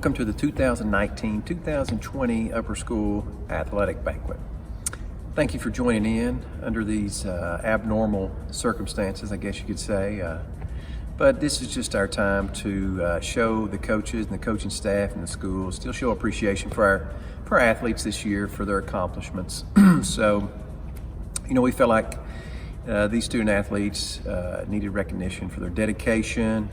Welcome to the 2019-2020 Upper School Athletic Banquet. Thank you for joining in under these abnormal circumstances, I guess you could say. But this is just our time to show the coaches and the coaching staff and the schools, still show appreciation for our athletes this year for their accomplishments. So, we felt like these student athletes needed recognition for their dedication,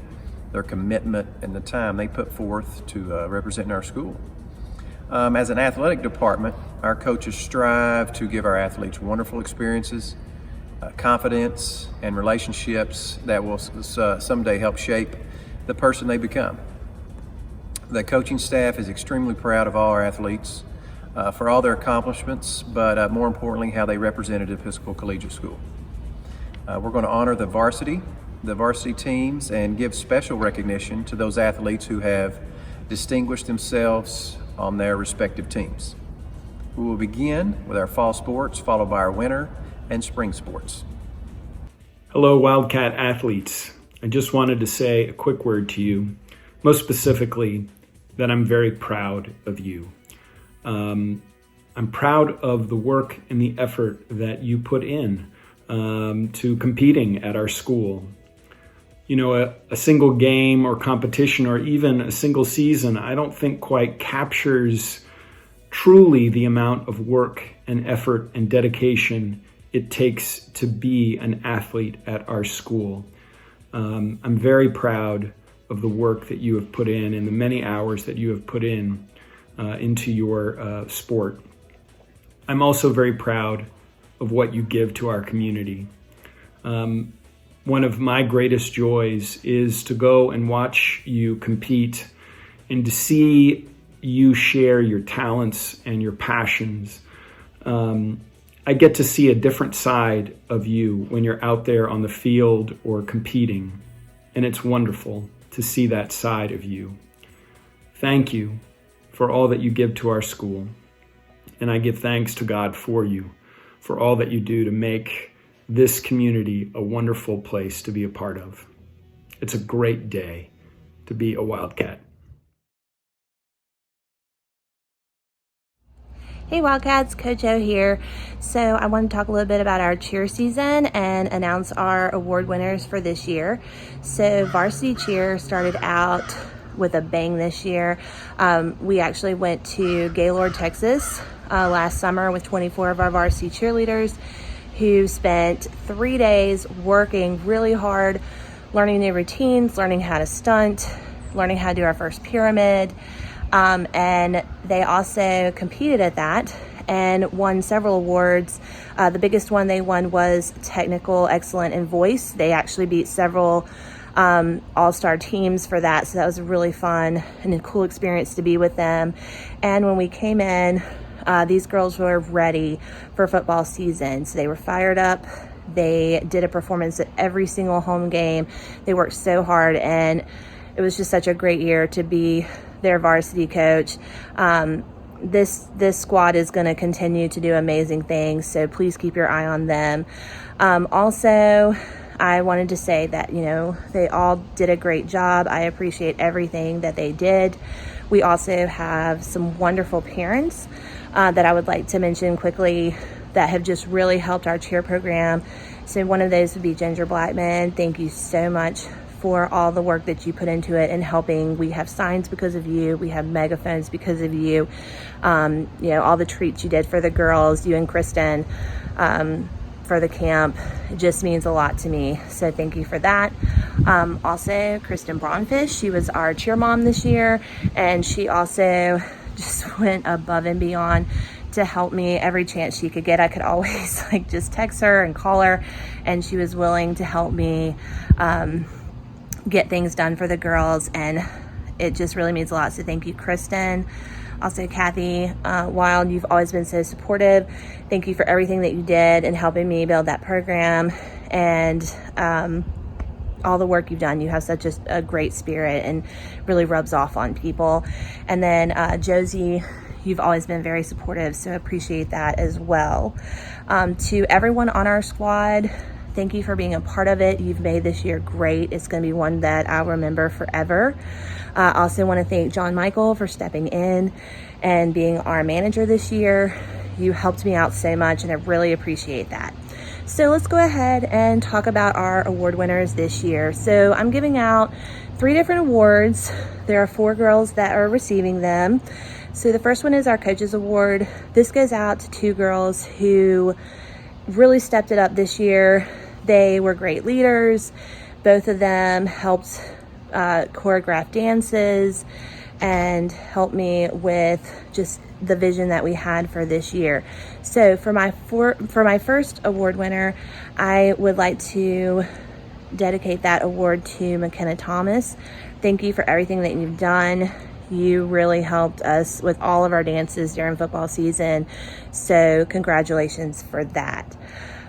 their commitment, and the time they put forth to represent our school. As an athletic department, our coaches strive to give our athletes wonderful experiences, confidence, and relationships that will someday help shape the person they become. The coaching staff is extremely proud of all our athletes for all their accomplishments, but more importantly, how they represented Episcopal Collegiate School. We're going to honor the varsity teams and give special recognition to those athletes who have distinguished themselves on their respective teams. We will begin with our fall sports, followed by our winter and spring sports. Hello, Wildcat athletes. I just wanted to say a quick word to you, most specifically that I'm very proud of you. I'm proud of the work and the effort that you put in to competing at our school. A single game or competition or even a single season, I don't think quite captures truly the amount of work and effort and dedication it takes to be an athlete at our school. I'm very proud of the work that you have put in and the many hours that you have put in into your sport. I'm also very proud of what you give to our community. One of my greatest joys is to go and watch you compete and to see you share your talents and your passions. I get to see a different side of you when you're out there on the field or competing, and it's wonderful to see that side of you. Thank you for all that you give to our school, and I give thanks to God for you, for all that you do to make this community a wonderful place to be a part of. It's a great day to be a Wildcat. Hey Wildcats, Coach O here. So I want to talk a little bit about our cheer season and announce our award winners for this year. So varsity cheer started out with a bang this year. We actually went to Gaylord, Texas last summer with 24 of our varsity cheerleaders who spent 3 days working really hard, learning new routines, learning how to stunt, learning how to do our first pyramid. And they also competed at that and won several awards. The biggest one they won was Technical Excellent in Voice. They actually beat several all-star teams for that. So that was really fun and a cool experience to be with them. And when we came in, these girls were ready for football season. So they were fired up. They did a performance at every single home game. They worked so hard, and it was just such a great year to be their varsity coach. This squad is going to continue to do amazing things, so please keep your eye on them. Also, I wanted to say that, they all did a great job. I appreciate everything that they did. We also have some wonderful parents that I would like to mention quickly that have just really helped our cheer program. So one of those would be Ginger Blackman. Thank you so much for all the work that you put into it and helping. We have signs because of you. We have megaphones because of you. All the treats you did for the girls, you and Kristen, for the camp. It just means a lot to me. So thank you for that. Also, Kristen Braunfisch, she was our cheer mom this year, and she also just went above and beyond to help me every chance she could get. I could always just text her and call her, and she was willing to help me get things done for the girls, and it just really means a lot. So thank you, Kristen. Also, Kathy Wild, you've always been so supportive. Thank you for everything that you did and helping me build that program, and all the work you've done. You have such a great spirit and really rubs off on people. And then Josie, you've always been very supportive, so appreciate that as well. To everyone on our squad, Thank you for being a part of it. You've made this year great. It's going to be one that I'll remember forever. I also want to thank John Michael for stepping in and being our manager this year. You helped me out so much, and I really appreciate that. So let's go ahead and talk about our award winners this year. So I'm giving out 3 different awards. There are 4 girls that are receiving them. So the first one is our Coaches Award. This goes out to 2 girls who really stepped it up this year. They were great leaders. Both of them helped choreograph dances and helped me with just the vision that we had for this year. So for my first award winner, I would like to dedicate that award to McKenna Thomas. Thank you for everything that you've done. You really helped us with all of our dances during football season. So congratulations for that.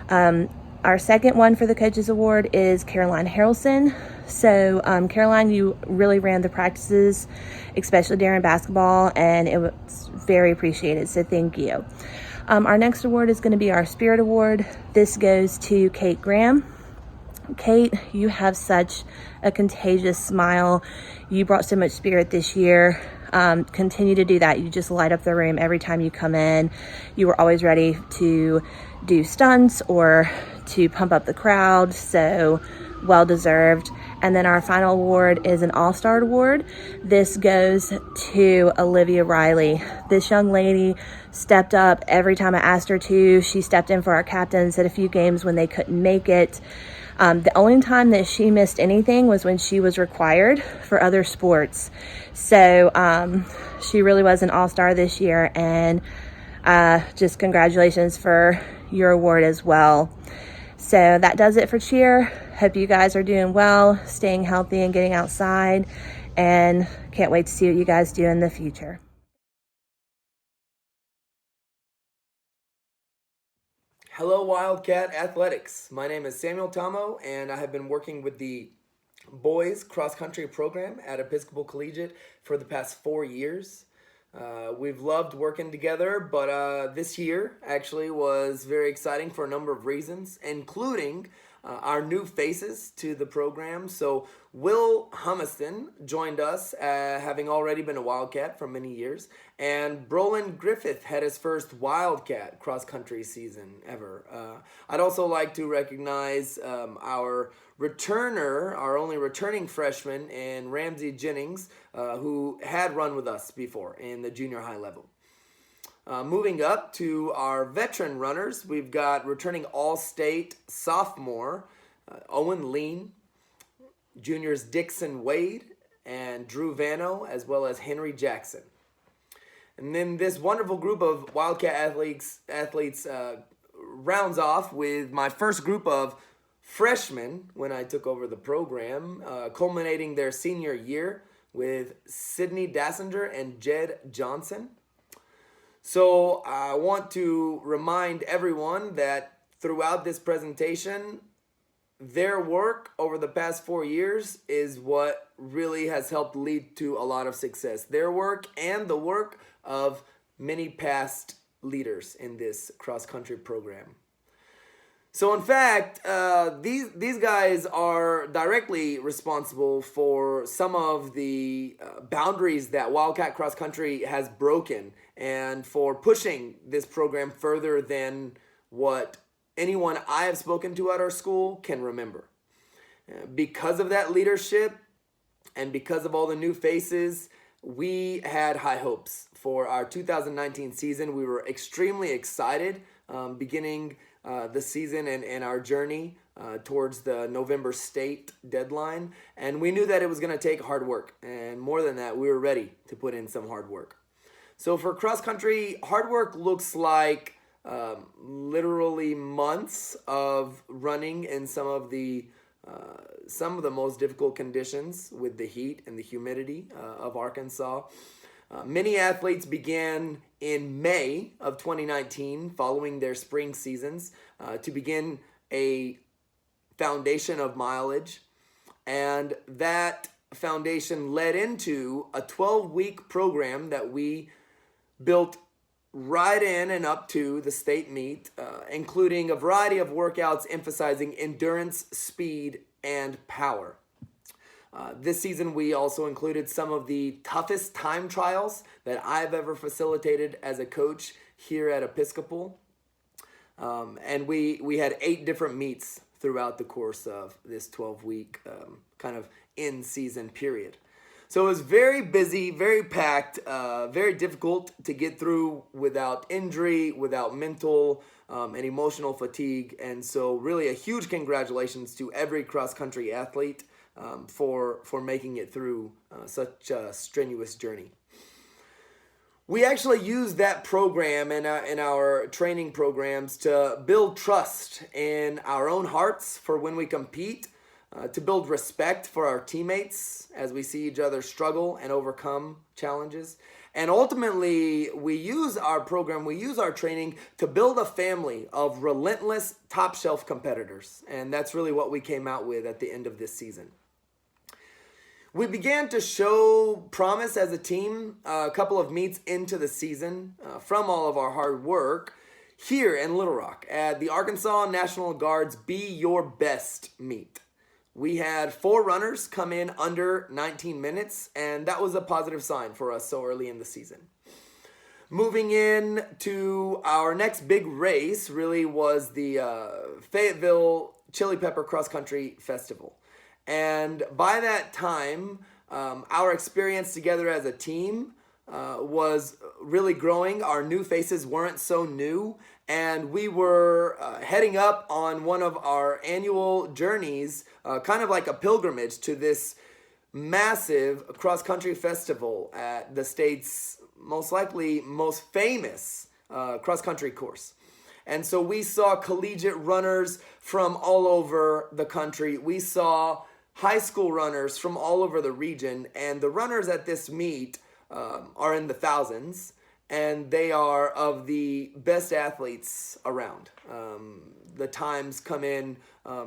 Our second one for the Coaches Award is Caroline Harrelson. So Caroline, you really ran the practices, especially during basketball, and it was very appreciated. So thank you. Our next award is going to be our Spirit Award. This goes to Kate Graham. Kate, you have such a contagious smile. You brought so much spirit this year. Continue to do that. You just light up the room every time you come in. You were always ready to do stunts or to pump up the crowd, so well deserved. And then our final award is an All-Star Award. This goes to Olivia Riley. This young lady stepped up every time I asked her to. She stepped in for our captains at a few games when they couldn't make it. The only time that she missed anything was when she was required for other sports. So she really was an all-star this year, and just congratulations for your award as well. So that does it for cheer. Hope you guys are doing well, staying healthy and getting outside, and can't wait to see what you guys do in the future. Hello, Wildcat Athletics. My name is Samuel Tomo, and I have been working with the boys cross-country program at Episcopal Collegiate for the past 4 years. We've loved working together, but this year actually was very exciting for a number of reasons, including our new faces to the program. So Will Humiston joined us, having already been a Wildcat for many years, and Brolan Griffeth had his first Wildcat cross-country season ever. I'd also like to recognize our returner, our only returning freshman, in Ramsey Jennings, who had run with us before in the junior high level. Moving up to our veteran runners, we've got returning All-State sophomore Owen Lien, juniors Dixon Wade and Drew Vano, as well as Henry Jackson. And then this wonderful group of Wildcat athletes rounds off with my first group of freshmen when I took over the program, culminating their senior year with Sidney Dassinger and Jed Johnson. So I want to remind everyone that throughout this presentation, their work over the past 4 years is what really has helped lead to a lot of success. Their work and the work of many past leaders in this cross-country program. So in fact, these guys are directly responsible for some of the boundaries that Wildcat Cross Country has broken, and for pushing this program further than what anyone I have spoken to at our school can remember. Because of that leadership and because of all the new faces, we had high hopes for our 2019 season. We were extremely excited beginning the season and our journey towards the November state deadline. And we knew that it was going to take hard work. And more than that, we were ready to put in some hard work. So for cross country, hard work looks like literally months of running in some of the most difficult conditions with the heat and the humidity of Arkansas. Many athletes began in May of 2019, following their spring seasons, to begin a foundation of mileage. And that foundation led into a 12-week program that we built right in and up to the state meet, including a variety of workouts emphasizing endurance, speed, and power. This season, we also included some of the toughest time trials that I've ever facilitated as a coach here at Episcopal. And we had 8 different meets throughout the course of this 12-week kind of in-season period. So it was very busy, very packed, very difficult to get through without injury, without mental and emotional fatigue. And so really a huge congratulations to every cross-country athlete for making it through such a strenuous journey. We actually use that program in our training programs to build trust in our own hearts for when we compete, to build respect for our teammates as we see each other struggle and overcome challenges. And ultimately, we use our program, we use our training to build a family of relentless top-shelf competitors. And that's really what we came out with at the end of this season. We began to show promise as a team a couple of meets into the season from all of our hard work here in Little Rock at the Arkansas National Guard's Be Your Best meet. We had 4 runners come in under 19 minutes, and that was a positive sign for us so early in the season. Moving in to our next big race really was the Fayetteville Chili Pepper Cross Country Festival. And by that time, our experience together as a team was really growing. Our new faces weren't so new, and we were heading up on one of our annual journeys, kind of like a pilgrimage to this massive cross-country festival at the state's most likely most famous cross-country course. And so we saw collegiate runners from all over the country. We saw high school runners from all over the region, and the runners at this meet are in the thousands, and they are of the best athletes around. The times come in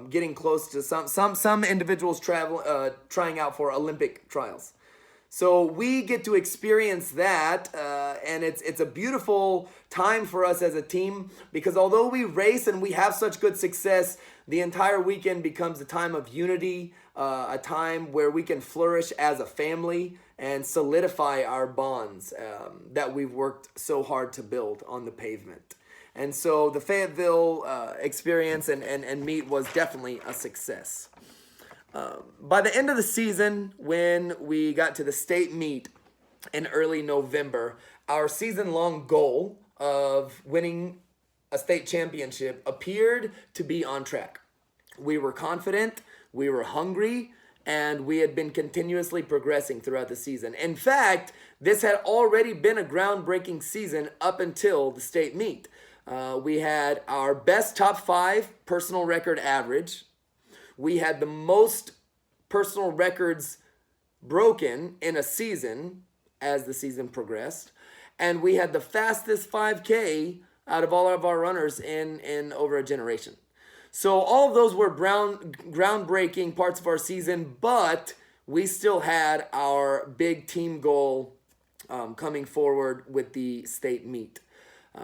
getting close to some individuals trying out for Olympic trials. So we get to experience that, and it's a beautiful time for us as a team, because although we race and we have such good success, the entire weekend becomes a time of unity, a time where we can flourish as a family and solidify our bonds that we've worked so hard to build on the pavement. And so the Fayetteville experience and meet was definitely a success. By the end of the season, when we got to the state meet in early November, our season-long goal of winning a state championship appeared to be on track. We were confident, we were hungry, and we had been continuously progressing throughout the season. In fact, this had already been a groundbreaking season up until the state meet. We had our best top 5 personal record average. We had the most personal records broken in a season as the season progressed. And we had the fastest 5K out of all of our runners in over a generation. So all of those were groundbreaking parts of our season, but we still had our big team goal coming forward with the state meet.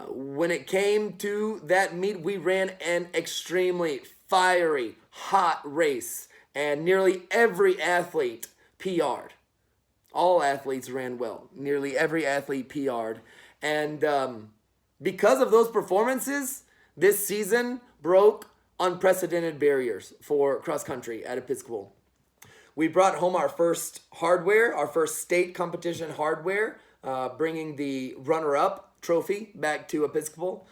When it came to that meet, we ran an extremely fiery, hot race, and nearly every athlete PR'd. All athletes ran well. Nearly every athlete PR'd. And because of those performances, this season broke unprecedented barriers for cross country at Episcopal. We brought home our first hardware, our first state competition hardware, bringing the runner-up trophy back to Episcopal.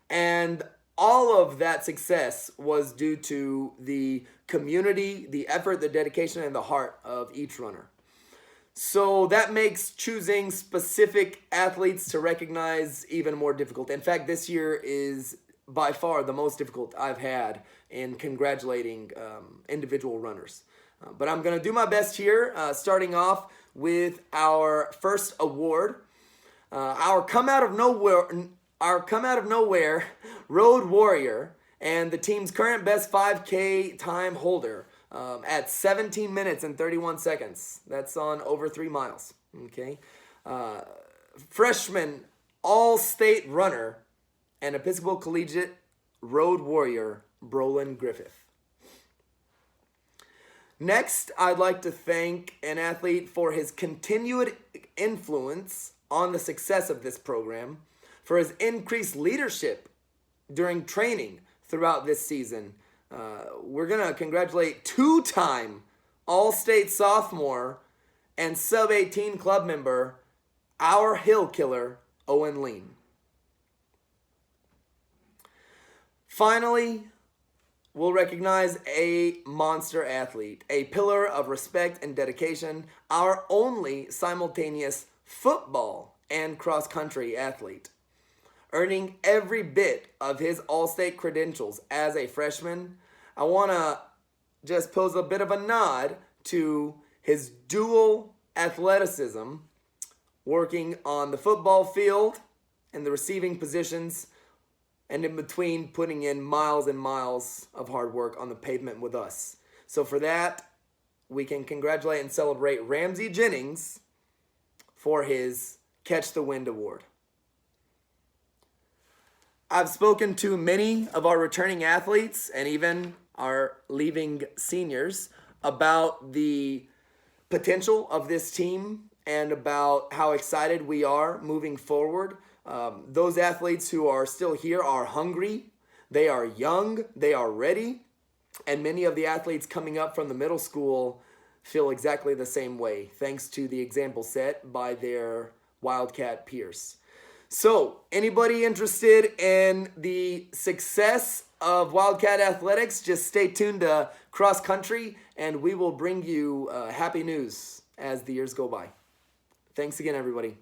And all of that success was due to the community, the effort, the dedication, and the heart of each runner. So that makes choosing specific athletes to recognize even more difficult. In fact, this year is by far the most difficult I've had in congratulating individual runners. But I'm going to do my best here, starting off with our first award. Our come out of nowhere road warrior and the team's current best 5K time holder at 17 minutes and 31 seconds. That's on over 3 miles. Okay. Freshman all-state runner and Episcopal Collegiate road warrior, Brolan Griffeth. Next, I'd like to thank an athlete for his continued influence on the success of this program, for his increased leadership during training throughout this season. We're going to congratulate two-time All-State sophomore and sub-18 club member, our hill killer, Owen Lien. Finally, we'll recognize a monster athlete, a pillar of respect and dedication, our only simultaneous football and cross-country athlete. Earning every bit of his All-State credentials as a freshman, I want to just pose a bit of a nod to his dual athleticism, working on the football field and the receiving positions, and in between putting in miles and miles of hard work on the pavement with us. So for that, we can congratulate and celebrate Ramsey Jennings for his Catch the Wind Award. I've spoken to many of our returning athletes and even our leaving seniors about the potential of this team and about how excited we are moving forward. Those athletes who are still here are hungry, they are young, they are ready, and many of the athletes coming up from the middle school feel exactly the same way, thanks to the example set by their Wildcat peers. So, anybody interested in the success of Wildcat athletics, just stay tuned to Cross Country, and we will bring you happy news as the years go by. Thanks again, everybody.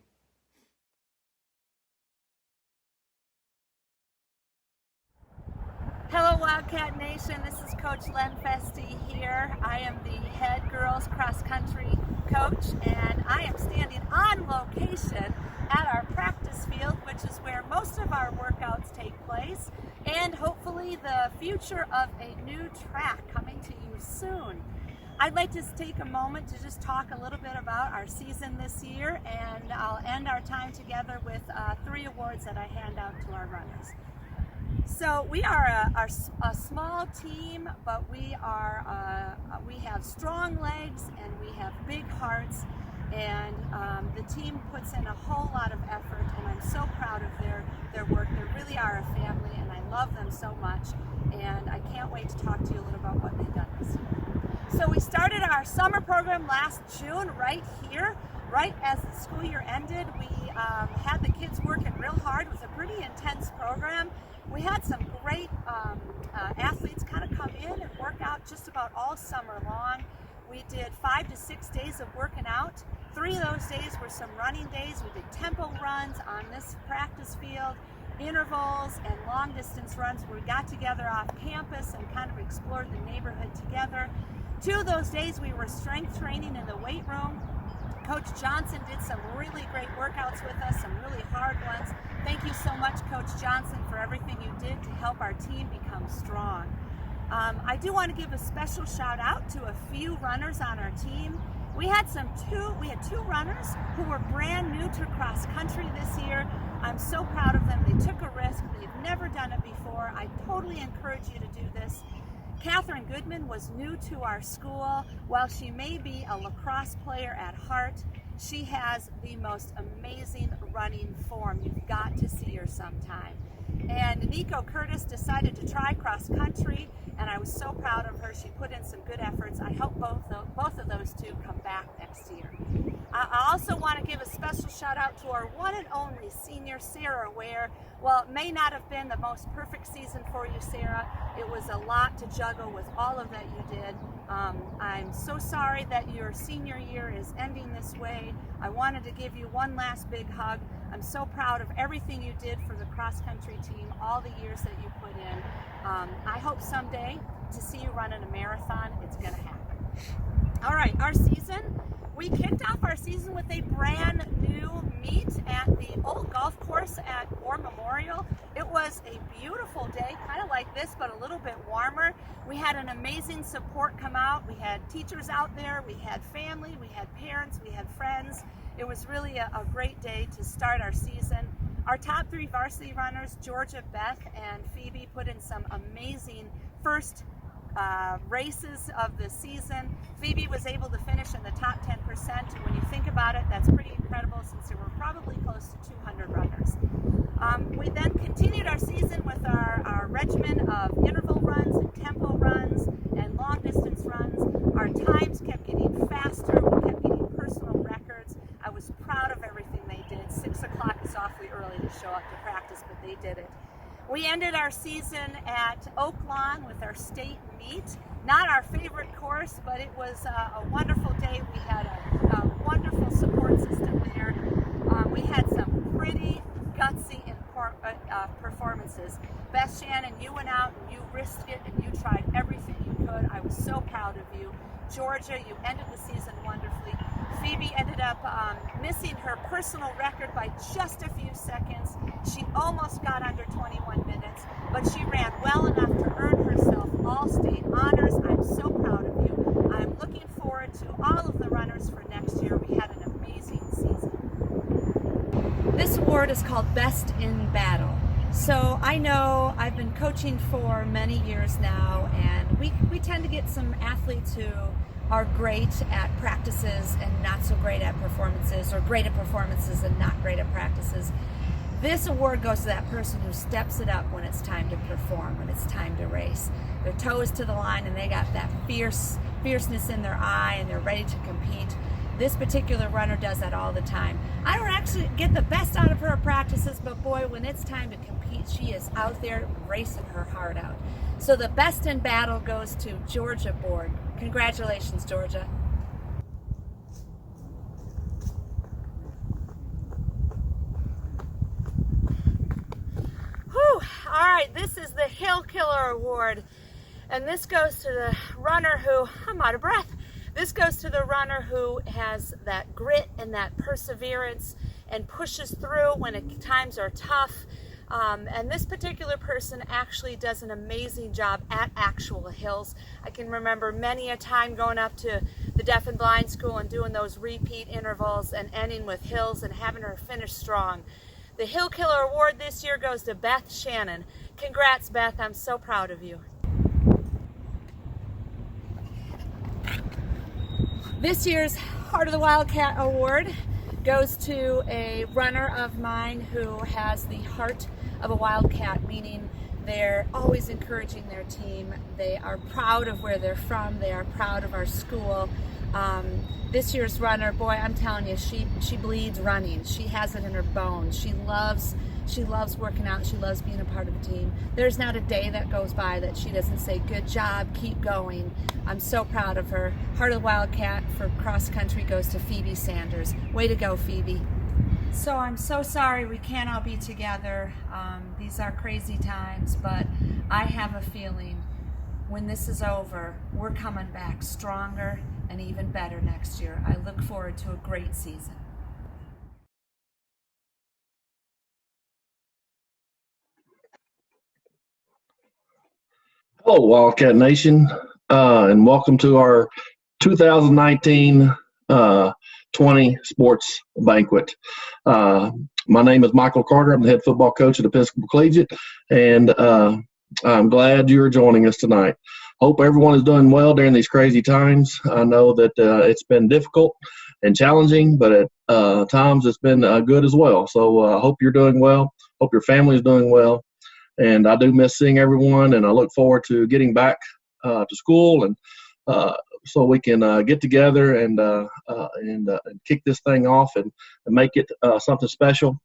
Hello Wildcat Nation, this is Coach Len Festi here. I am the head girls cross country coach, and I am standing on location at our practice field, which is where most of our workouts take place, and hopefully the future of a new track coming to you soon. I'd like to take a moment to just talk a little bit about our season this year, and I'll end our time together with 3 awards that I hand out to our runners. So we are a small team, but we have strong legs and we have big hearts, and the team puts in a whole lot of effort, and I'm so proud of their work. They really are a family, and I love them so much, and I can't wait to talk to you a little about what they've done this year. So we started our summer program last June right here. Right as the school year ended, we had the kids working real hard. It was a pretty intense program. We had some great athletes kind of come in and work out just about all summer long. We did 5 to 6 days of working out. 3 of those days were some running days. We did tempo runs on this practice field, intervals, and long distance runs where we got together off campus and kind of explored the neighborhood together. 2 of those days we were strength training in the weight room. Coach Johnson did some really great workouts with us, some really hard ones. Thank you so much, Coach Johnson, for everything you did to help our team become strong. I do want to give a special shout out to a few runners on our team. We had 2 runners who were brand new to cross country this year. I'm so proud of them. They took a risk. They've never done it before. I totally encourage you to do this. Catherine Goodman was new to our school. While she may be a lacrosse player at heart, she has the most amazing running form. You've got to see her sometime. And Nico Curtis decided to try cross country, and I was so proud of her. She put in some good efforts. I hope both of those 2 come back next year. I also want to give a special shout out to our one and only senior, Sarah Ware. Well, it may not have been the most perfect season for you, Sarah. It was a lot to juggle with all of that you did. I'm so sorry that your senior year is ending this way. I wanted to give you one last big hug. I'm so proud of everything you did for the cross-country team, all the years that you put in. I hope someday to see you running a marathon. It's going to happen. All right, our season. We kicked off our season with a brand new meet at the old golf course at War Memorial. It was a beautiful day, kind of like this, but a little bit warmer. We had an amazing support come out. We had teachers out there, we had family, we had parents, we had friends. It was really a great day to start our season. Our top 3 varsity runners, Georgia, Beth, and Phoebe, put in some amazing first races of the season. Phoebe was able to finish in the top 10%, and when you think about it, that's pretty incredible since there were probably close to 200 runners. We then continued our season with our regimen of interval runs and tempo runs and long distance runs. Our times kept getting faster, we kept getting personal records. I was proud of everything they did. 6 o'clock is awfully early to show up to practice, but they did it. We ended our season at Oak Lawn with our state meet. Not our favorite course, but it was a wonderful day. We had a wonderful support system there. We had some pretty gutsy performances. Beth Shannon, you went out and you risked it and you tried everything you could. I was so proud of you. Georgia, you ended the season wonderfully. Phoebe ended up missing her personal record by just a few seconds. She almost got under 21 minutes, but she ran well enough to earn herself all-state honors. I'm so proud of you. I'm looking forward to all of the runners for next year. We had an amazing season. This award is called Best in Battle. So I know I've been coaching for many years now, and we tend to get some athletes who are great at practices and not so great at performances, or great at performances and not great at practices. This award goes to that person who steps it up when it's time to perform, when it's time to race. Their toe is to the line and they got that fierceness in their eye and they're ready to compete. This particular runner does that all the time. I don't actually get the best out of her at practices, but boy, when it's time to compete, she is out there racing her heart out. So the Best in Battle goes to Georgia Board. Congratulations, Georgia. Whew. All right, this is the Hill Killer Award, and this goes to the runner who, I'm out of breath. This goes to the runner who has that grit and that perseverance and pushes through when times are tough. And this particular person actually does an amazing job at actual hills. I can remember many a time going up to the deaf and blind school and doing those repeat intervals and ending with hills and having her finish strong. The Hill Killer Award this year goes to Beth Shannon. Congrats, Beth. I'm so proud of you. This year's Heart of the Wildcat Award goes to a runner of mine who has the heart of a Wildcat, meaning they're always encouraging their team. They are proud of where they're from. They are proud of our school. This year's runner, boy, I'm telling you, she bleeds running. She has it in her bones. She loves working out. She loves being a part of the team. There's not a day that goes by that she doesn't say, good job, keep going. I'm so proud of her. Heart of the Wildcat for cross country goes to Phoebe Sanders. Way to go, Phoebe. So I'm so sorry we can't all be together. These are crazy times, but I have a feeling when this is over, we're coming back stronger and even better next year. I look forward to a great season. Hello, Wildcat Nation, and welcome to our 2019-20 Sports Banquet. My name is Michael Carter. I'm the head football coach at Episcopal Collegiate, and I'm glad you're joining us tonight. Hope everyone is doing well during these crazy times. I know that it's been difficult and challenging, but at times it's been good as well. So I hope you're doing well. Hope your family is doing well. And I do miss seeing everyone, and I look forward to getting back to school, and so we can get together and kick this thing off and make it something special,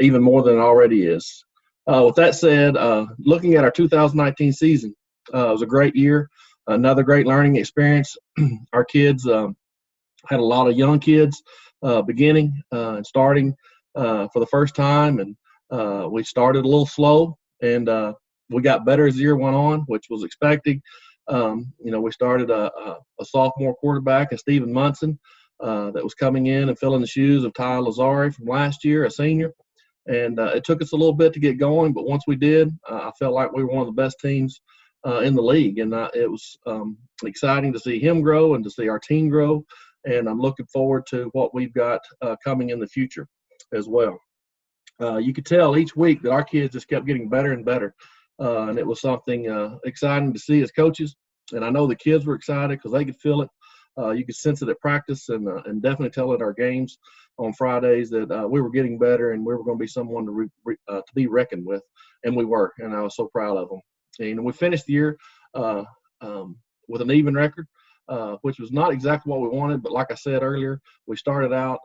even more than it already is. With that said, looking at our 2019 season, it was a great year, another great learning experience. Our kids had a lot of young kids beginning and starting for the first time, and we started a little slow. And we got better as the year went on, which was expected. We started a sophomore quarterback, a Stephen Munson, that was coming in and filling the shoes of Ty Lazari from last year, a senior. And it took us a little bit to get going, but once we did, I felt like we were one of the best teams in the league. And it was exciting to see him grow and to see our team grow. And I'm looking forward to what we've got coming in the future as well. you could tell each week that our kids just kept getting better and better. And it was something exciting to see as coaches. And I know the kids were excited because they could feel it. You could sense it at practice and definitely tell it at our games on Fridays that we were getting better and we were going to be someone to be reckoned with. And we were, and I was so proud of them. And we finished the year with an even record, which was not exactly what we wanted. But like I said earlier, we started out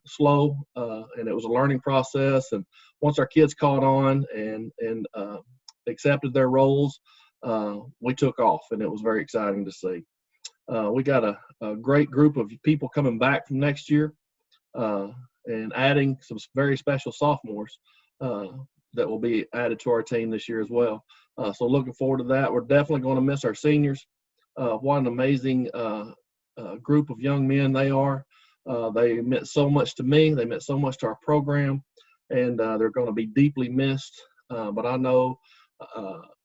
slow, and it was a learning process. And once our kids caught on and accepted their roles, we took off, and it was very exciting to see. We got a great group of people coming back from next year and adding some very special sophomores that will be added to our team this year as well. So looking forward to that. We're definitely going to miss our seniors. What an amazing group of young men they are. They meant so much to me. They meant so much to our program, and they're going to be deeply missed. But I know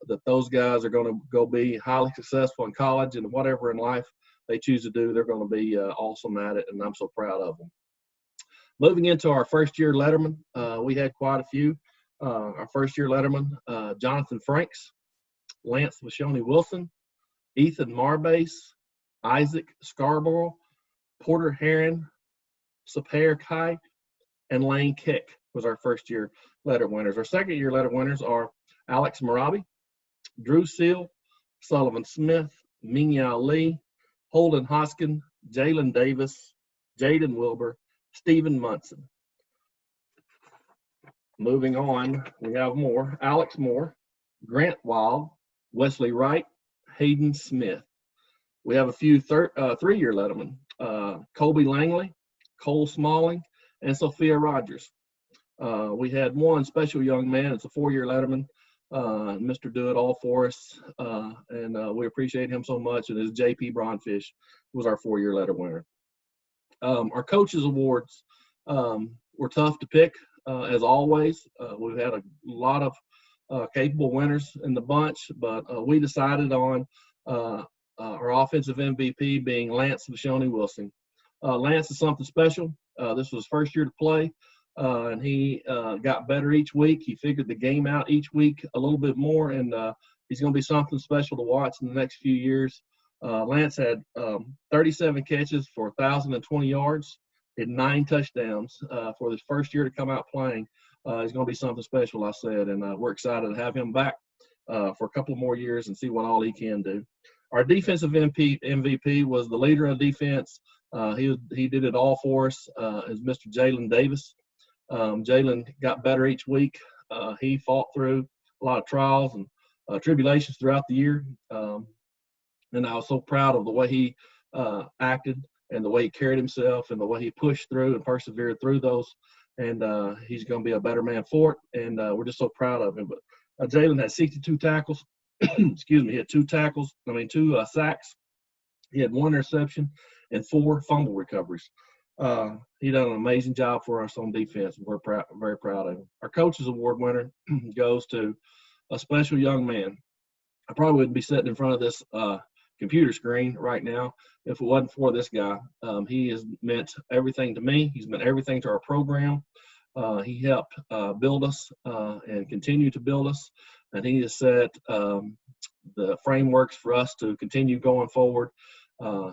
that those guys are going to go be highly successful in college and whatever in life they choose to do, they're going to be awesome at it, and I'm so proud of them. Moving into our first-year letterman, we had quite a few. Our first-year letterman, Jonathan Franks, Lance Viscioni-Wilson, Ethan Marbase, Isaac Scarborough, Porter Heron, Sapir Kai, and Lane Kick was our first-year letter winners. Our second-year letter winners are Alex Marabi, Drew Seal, Sullivan Smith, Mingyao Lee, Holden Hoskin, Jalen Davis, Jaden Wilbur, Stephen Munson. Moving on, we have more. Alex Moore, Grant Wild, Wesley Wright, Hayden Smith. We have a few three-year lettermen, Colby Langley, Cole Smalling, and Sophia Rogers. We had one special young man. It's a four-year letterman, Mr. Do It All for us, and we appreciate him so much. And it's J.P. Braunfisch was our four-year letter winner. Our coaches awards were tough to pick, as always. We've had a lot of capable winners in the bunch, but we decided on our offensive MVP being Lance Viscioni-Wilson. Lance is something special. This was his first year to play, and he got better each week. He figured the game out each week a little bit more, and he's going to be something special to watch in the next few years. Lance had 37 catches for 1,020 yards and 9 touchdowns for his first year to come out playing. He's going to be something special, I said, and we're excited to have him back for a couple more years and see what all he can do. Our defensive MVP was the leader of defense. He did it all for us, is Mr. Jalen Davis. Jalen got better each week. He fought through a lot of trials and tribulations throughout the year, and I was so proud of the way he acted and the way he carried himself and the way he pushed through and persevered through those. And he's going to be a better man for it, and we're just so proud of him. But Jalen had 62 tackles. Excuse me, he had 2 sacks. He had 1 interception and 4 fumble recoveries. He done an amazing job for us on defense. We're very proud of him. Our coaches award winner goes to a special young man. I probably wouldn't be sitting in front of this computer screen right now if it wasn't for this guy. He has meant everything to me. He's meant everything to our program. He helped build us and continue to build us, and he has set the frameworks for us to continue going forward.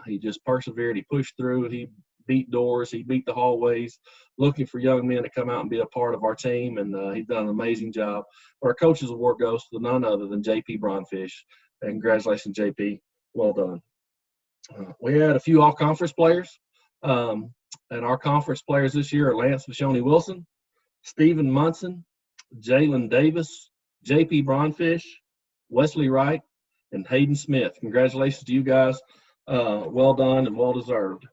He just persevered. He pushed through. He beat doors. He beat the hallways, looking for young men to come out and be a part of our team, and he's done an amazing job. But our coaches award goes to none other than J.P. Braunfisch, and congratulations, J.P. Well done. We had a few all-conference players, and our conference players this year are Lance Viscioni-Wilson, Stephen Munson, Jalen Davis, J.P. Braunfisch, Wesley Wright, and Hayden Smith. Congratulations to you guys. Well done and well deserved.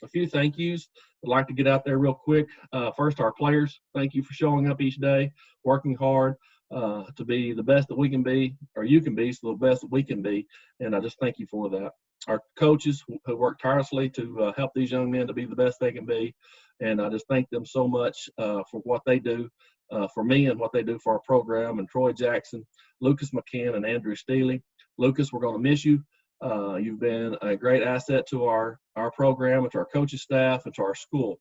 A few thank yous. I'd like to get out there real quick. First, our players, thank you for showing up each day, working hard to be the best that we can be, or you can be, so the best that we can be, and I just thank you for that. Our coaches who work tirelessly to help these young men to be the best they can be, and I just thank them so much for what they do for me and what they do for our program, and Troy Jackson, Lucas McCann, and Andrew Steely. Lucas, we're going to miss you. You've been a great asset to our program and to our coaching staff and to our school.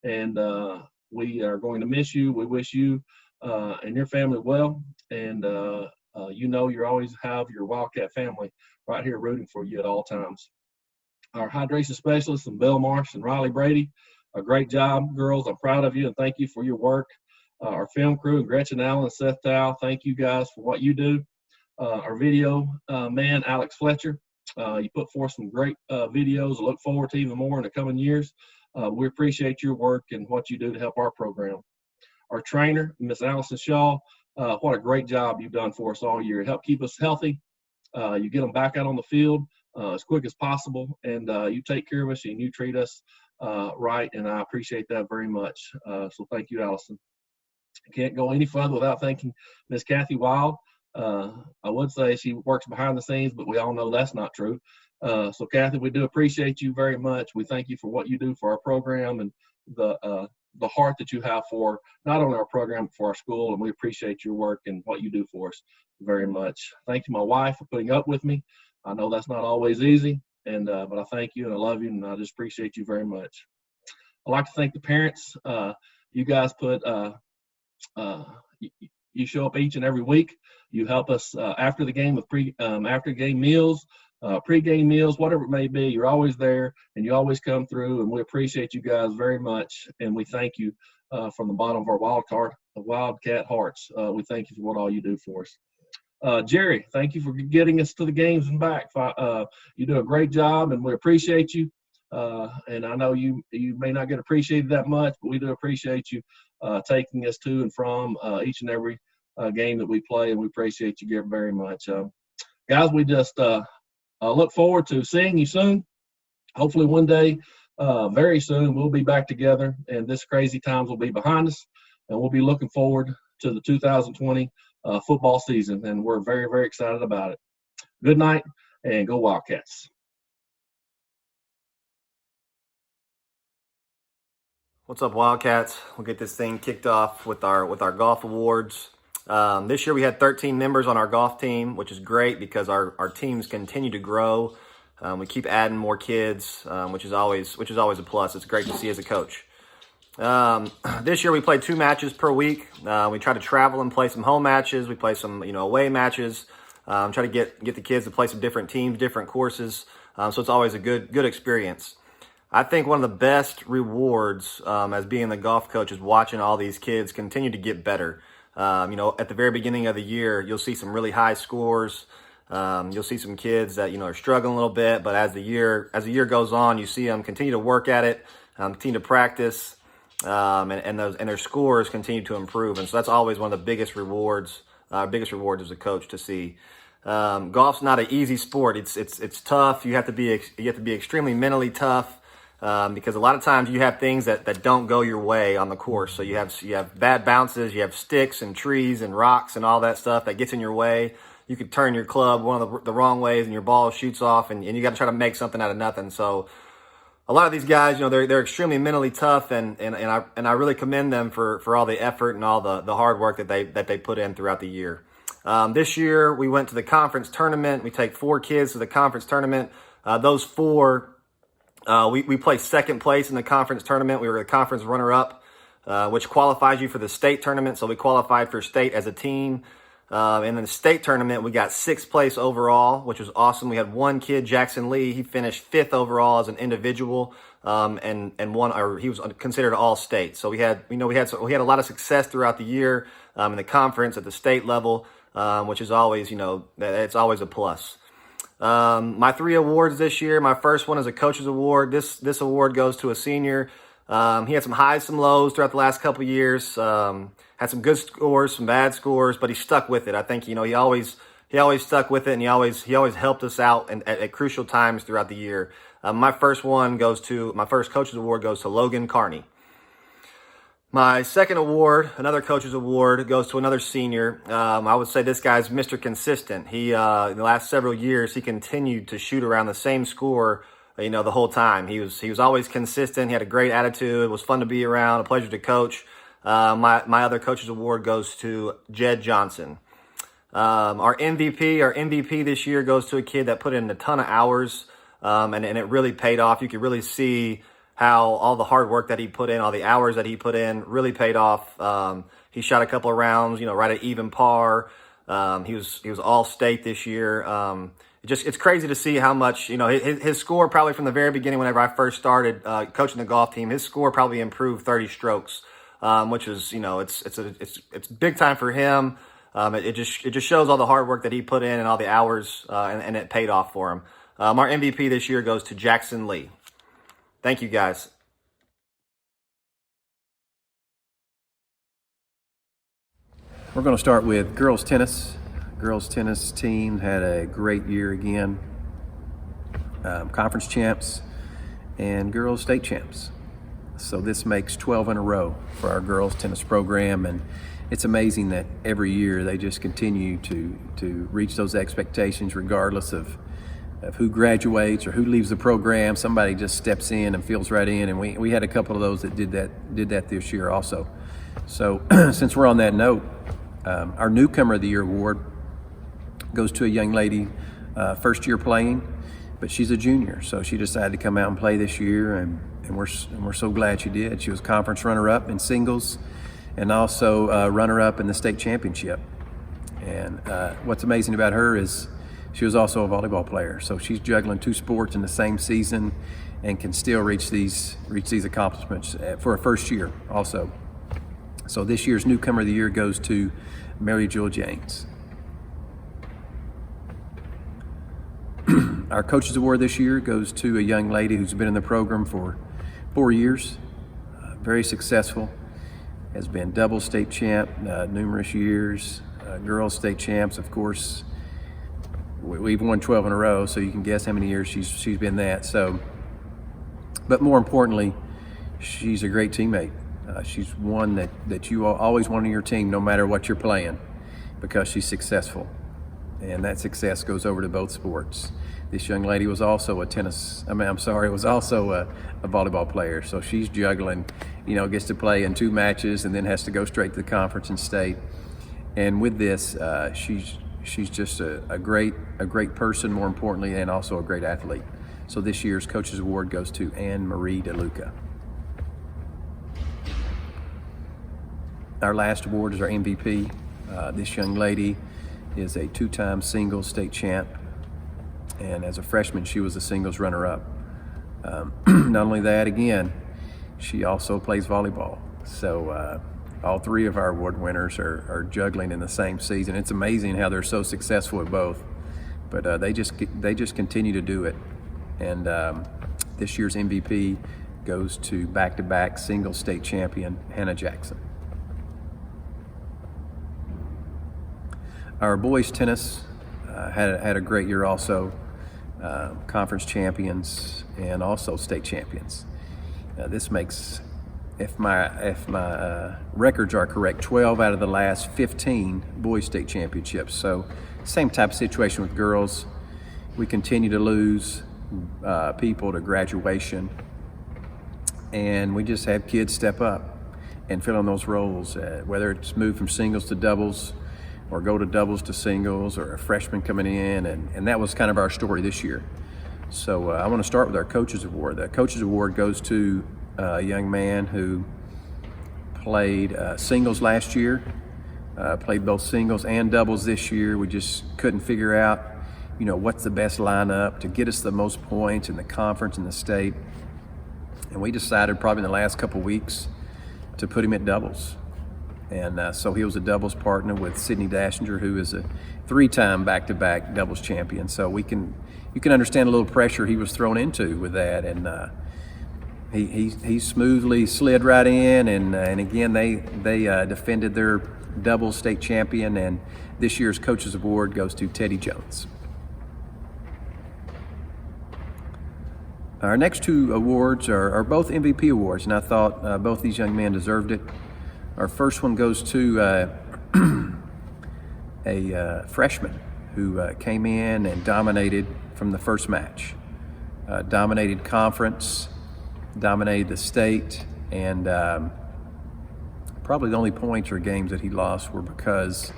And We are going to miss you. We wish you and your family well. And you always have your Wildcat family right here rooting for you at all times. Our hydration specialists and Bill Marsh and Riley Brady, a great job, girls. I'm proud of you and thank you for your work. Our film crew and Gretchen Allen and Seth Dow, thank you guys for what you do. Our video man, Alex Fletcher, you put forth some great videos. I look forward to even more in the coming years. We appreciate your work and what you do to help our program. Our trainer, Miss Allison Shaw, what a great job you've done for us all year. Help keep us healthy. You get them back out on the field as quick as possible, and you take care of us and you treat us right, and I appreciate that very much. So thank you, Allison. I can't go any further without thanking Miss Kathy Wild. I would say she works behind the scenes, but we all know that's not true. So Kathy, we do appreciate you very much. We thank you for what you do for our program and the heart that you have for not only our program, but for our school, and we appreciate your work and what you do for us very much. Thank you, my wife, for putting up with me. I know that's not always easy, and but I thank you and I love you, and I just appreciate you very much. I'd like to thank the parents. You guys put you show up each and every week. You help us after the game with after game meals, pre-game meals, whatever it may be. You're always there and you always come through, and we appreciate you guys very much, and we thank you from the bottom of our Wildcat hearts. We thank you for what all you do for us. Jerry, thank you for getting us to the games and back. You do a great job, and we appreciate you. And I know you may not get appreciated that much, but we do appreciate you taking us to and from each and every game that we play, and we appreciate you very much. Guys, we just look forward to seeing you soon. Hopefully one day, very soon, we'll be back together, and this crazy times will be behind us, and we'll be looking forward to the 2020 football season, and we're very, very excited about it. Good night, and go Wildcats. What's up, Wildcats? We'll get this thing kicked off with our golf awards. This year we had 13 members on our golf team, which is great because our teams continue to grow. We keep adding more kids, which is always a plus. It's great to see as a coach. This year we played 2 matches per week. We try to travel and play some home matches. We play some away matches. Try to get the kids to play some different teams, different courses. So it's always a good experience. I think one of the best rewards as being the golf coach is watching all these kids continue to get better. At the very beginning of the year, you'll see some really high scores. You'll see some kids that, are struggling a little bit, but as the year goes on, you see them continue to work at it, continue to practice, and their scores continue to improve. And so that's always one of the biggest rewards as a coach to see. Golf's not an easy sport. It's tough. You have to be extremely mentally tough. Because a lot of times you have things that don't go your way on the course. So you have bad bounces, you have sticks and trees and rocks and all that stuff that gets in your way. You could turn your club one of the wrong ways and your ball shoots off, and you got to try to make something out of nothing. So a lot of these guys, they're extremely mentally tough, and I really commend them for all the effort and all the hard work that they put in throughout the year. This year we went to the conference tournament. We take 4 kids to the conference tournament. Those 4. We placed second place in the conference tournament. We were the conference runner-up, which qualifies you for the state tournament. So we qualified for state as a team. And in the state tournament, we got 6th place overall, which was awesome. We had one kid, Jaxon Lee. He finished 5th overall as an individual, and he was considered all-state. So we had a lot of success throughout the year in the conference at the state level, which is always, it's always a plus. My 3 awards this year. My first one is a coach's award. This award goes to a senior. He had some highs, some lows throughout the last couple of years. Had some good scores, some bad scores, but he stuck with it. I think, he always stuck with it, and he always helped us out at crucial times throughout the year. My first coach's award goes to Logan Carney. My second award, another coach's award, goes to another senior. I would say this guy's Mr. Consistent. He, in the last several years, he continued to shoot around the same score, the whole time. He was always consistent. He had a great attitude. It was fun to be around, a pleasure to coach. My other coach's award goes to Jed Johnson. Our MVP this year goes to a kid that put in a ton of hours, and it really paid off. You could really see how all the hard work that he put in, all the hours that he put in really paid off. He shot a couple of rounds, right at even par. He was all state this year. It's crazy to see how much, his score probably from the very beginning, whenever I first started coaching the golf team, his score probably improved 30 strokes, which is, it's big time for him. It just shows all the hard work that he put in and all the hours, and it paid off for him. Our MVP this year goes to Jaxon Lee. Thank you, guys. We're going to start with girls tennis. Girls tennis team had a great year again. Conference champs and girls state champs. So this makes 12 in a row for our girls tennis program, and it's amazing that every year they just continue to reach those expectations regardless of who graduates or who leaves the program. Somebody just steps in and fills right in, and we had a couple of those that did that this year also. So since we're on that note, our Newcomer of the Year award goes to a young lady, first year playing, but she's a junior, so she decided to come out and play this year, and we're so glad she did. She was conference runner-up in singles and also runner-up in the state championship. And what's amazing about her is she was also a volleyball player, so she's juggling 2 sports in the same season and can still reach these accomplishments for a first year also. So this year's Newcomer of the Year goes to Mary Jewel James. Our Coaches Award this year goes to a young lady who's been in the program for 4 years, very successful, has been double state champ numerous years, girls state champs, of course. We've won 12 in a row, so you can guess how many years she's been that. So, but more importantly, she's a great teammate. She's one that you always want on your team, no matter what you're playing, because she's successful, and that success goes over to both sports. This young lady was also a volleyball player, so she's juggling. Gets to play in 2 matches and then has to go straight to the conference and state. And with this, she's just a great person, more importantly, and also a great athlete. So this year's Coaches Award goes to Anne Marie DeLuca. Our last award is our MVP. This young lady is a 2-time singles state champ, and as a freshman she was a singles runner-up. Not only that, again, she also plays volleyball. So all 3 of our award winners are juggling in the same season. It's amazing how they're so successful at both, but they just continue to do it. And this year's MVP goes to back-to-back singles state champion Hannah Jackson. Our boys tennis had a great year also, conference champions and also state champions. This makes, if my records are correct, 12 out of the last 15 boys state championships. So same type of situation with girls. We continue to lose people to graduation, and we just have kids step up and fill in those roles, whether it's move from singles to doubles or go to doubles to singles, or a freshman coming in, and that was kind of our story this year. So I want to start with our Coaches Award. The Coaches Award goes to a young man who played singles last year, played both singles and doubles this year. We just couldn't figure out, what's the best lineup to get us the most points in the conference and the state. And we decided probably in the last couple weeks to put him at doubles. And so he was a doubles partner with Sidney Dassinger, who is a 3-time back-to-back doubles champion. So you can understand a little pressure he was thrown into with that. And he smoothly slid right in. And again, they defended their doubles state champion. And this year's Coaches Award goes to Teddy Jones. Our next 2 awards are both MVP awards, and I thought both these young men deserved it. Our first one goes to a freshman who came in and dominated from the first match. Dominated conference, dominated the state, and probably the only points or games that he lost were because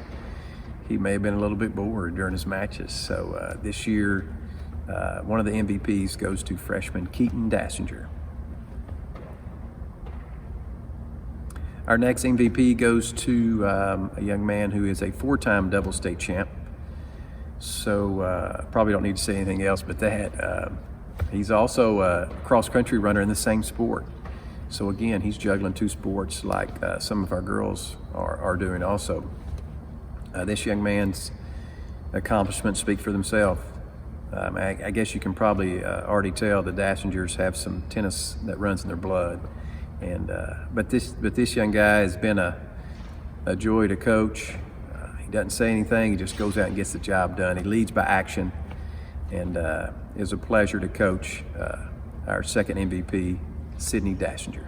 he may have been a little bit bored during his matches. So this year, one of the MVPs goes to freshman Keeton Dassinger. Our next MVP goes to a young man who is a 4-time double state champ. So probably don't need to say anything else but that. He's also a cross-country runner in the same sport. So again, he's juggling 2 sports like some of our girls are doing also. This young man's accomplishments speak for themselves. I guess you can probably already tell the Dassingers have some tennis that runs in their blood. And but this young guy has been a joy to coach. He doesn't say anything, he just goes out and gets the job done. He leads by action, and it's a pleasure to coach our second MVP, Sidney Dassinger.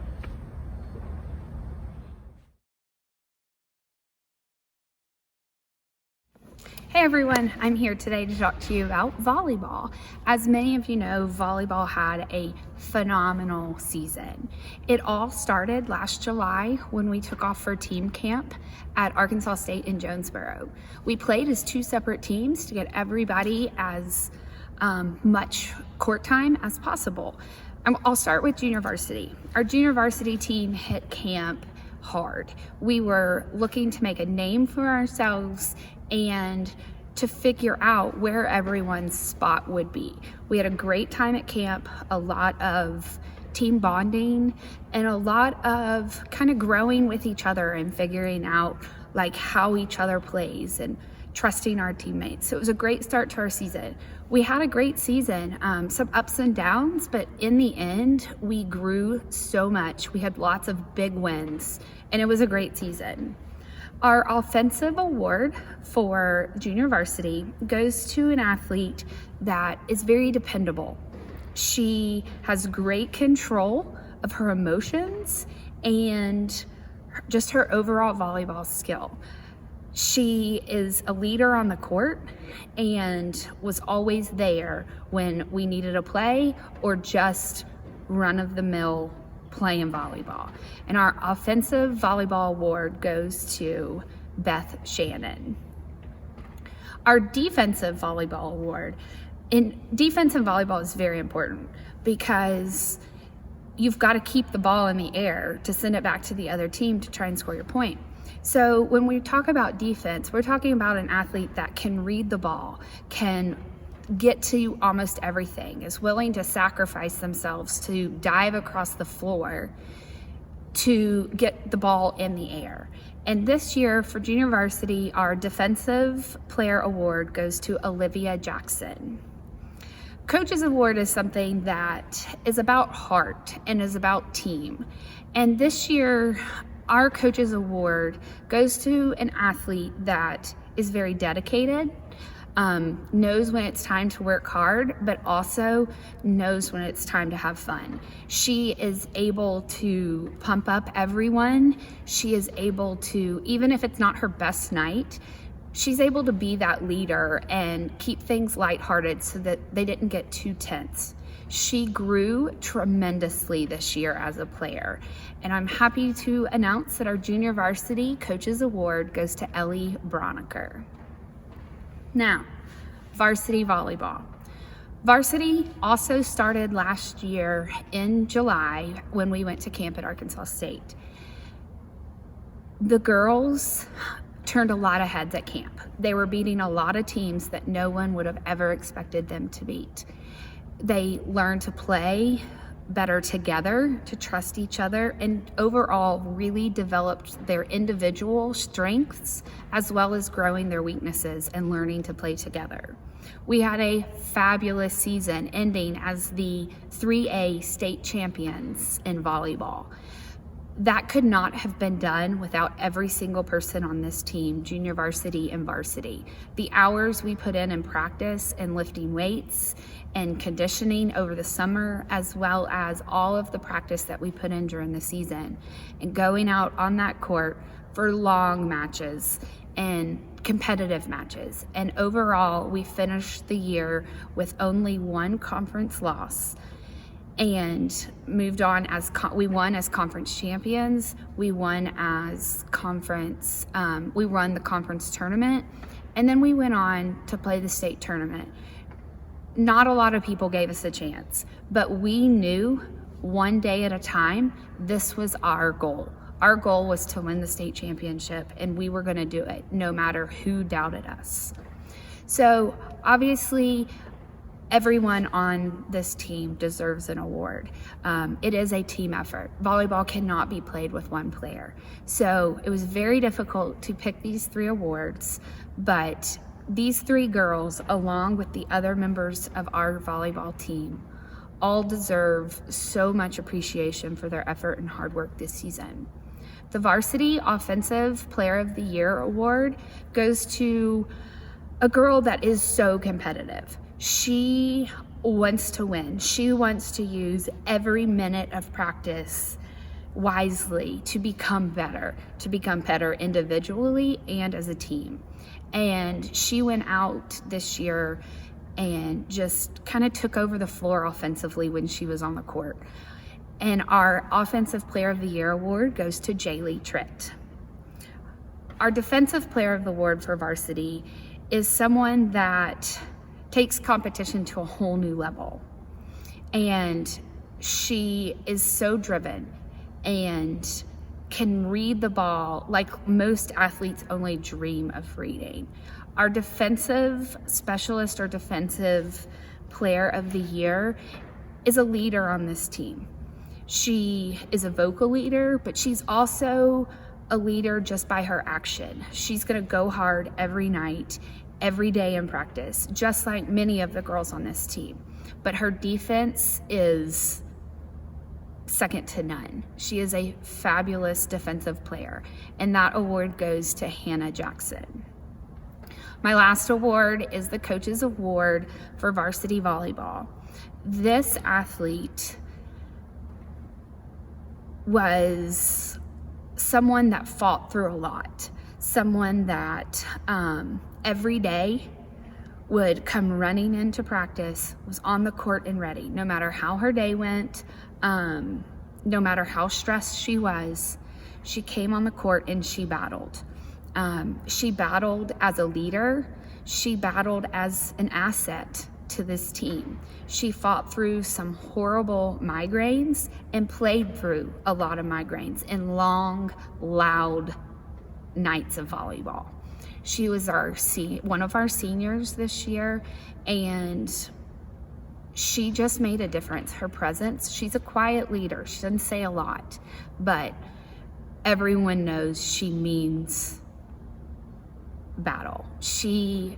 Hey everyone, I'm here today to talk to you about volleyball. As many of you know, volleyball had a phenomenal season. It all started last July when we took off for team camp at Arkansas State in Jonesboro. We played as 2 separate teams to get everybody as much court time as possible. I'll start with junior varsity. Our junior varsity team hit camp hard. We were looking to make a name for ourselves and to figure out where everyone's spot would be. We had a great time at camp, a lot of team bonding, and a lot of kind of growing with each other and figuring out like how each other plays and trusting our teammates. So it was a great start to our season. We had a great season, some ups and downs, but in the end, we grew so much. We had lots of big wins, and it was a great season. Our offensive award for junior varsity goes to an athlete that is very dependable. She has great control of her emotions and just her overall volleyball skill. She is a leader on the court and was always there when we needed a play or just run-of-the-mill playing volleyball. And our offensive volleyball award goes to Beth Shannon. Our defensive volleyball award, in defensive volleyball is very important because you've got to keep the ball in the air to send it back to the other team to try and score your point. So when we talk about defense, we're talking about an athlete that can read the ball, can get to almost everything, is willing to sacrifice themselves to dive across the floor to get the ball in the air. And this year for junior varsity, our defensive player award goes to Olivia Jaxon. Coach's award is something that is about heart and is about team. And this year, our coach's award goes to an athlete that is very dedicated, knows when it's time to work hard, but also knows when it's time to have fun. She is able to pump up everyone. She is able to, even if it's not her best night, she's able to be that leader and keep things lighthearted so that they didn't get too tense. She grew tremendously this year as a player, and I'm happy to announce that our junior varsity coach's award goes to Ellie Broniker. Now, varsity volleyball. Varsity also started last year in July when we went to camp at Arkansas State. The girls turned a lot of heads at camp. They were beating a lot of teams that no one would have ever expected them to beat. They learned to play better together, to trust each other, and overall really developed their individual strengths as well as growing their weaknesses and learning to play together. We had a fabulous season ending as the 3A state champions in volleyball. That could not have been done without every single person on this team, junior varsity and varsity. The hours we put in practice and lifting weights and conditioning over the summer, as well as all of the practice that we put in during the season and going out on that court for long matches and competitive matches. And overall, we finished the year with only one conference loss and moved on as we won as conference champions. We won as conference, we won the conference tournament, and then we went on to play the state tournament. Not a lot of people gave us a chance, but we knew one day at a time, this was our goal. Our goal was to win the state championship, and we were going to do it no matter who doubted us. So obviously, everyone on this team deserves an award. It is a team effort. Volleyball cannot be played with one player. So it was very difficult to pick these 3 awards, but these 3 girls, along with the other members of our volleyball team, all deserve so much appreciation for their effort and hard work this season. The Varsity Offensive Player of the Year award goes to a girl that is so competitive. She wants to win. She wants to use every minute of practice wisely to become better individually and as a team. And she went out this year and just kind of took over the floor offensively when she was on the court. And our Offensive Player of the Year award goes to Jalie Tritt. Our Defensive Player of the Award for varsity is someone that takes competition to a whole new level. And she is so driven and can read the ball like most athletes only dream of reading. Our defensive specialist or defensive player of the year is a leader on this team. She is a vocal leader, but she's also a leader just by her action. She's gonna go hard every night, every day in practice, just like many of the girls on this team. But her defense is second to none. She is a fabulous defensive player, and that award goes to Hannah Jackson. My last award is the Coach's Award for Varsity Volleyball. This athlete was someone that fought through a lot, someone that every day would come running into practice, was on the court and ready, no matter how her day went, no matter how stressed she was, she came on the court and she battled. She battled as a leader. She battled as an asset to this team. She fought through some horrible migraines and played through a lot of migraines in long, loud nights of volleyball. She was one of our seniors this year, and she just made a difference. Her presence, she's a quiet leader. She doesn't say a lot, but everyone knows she means battle. She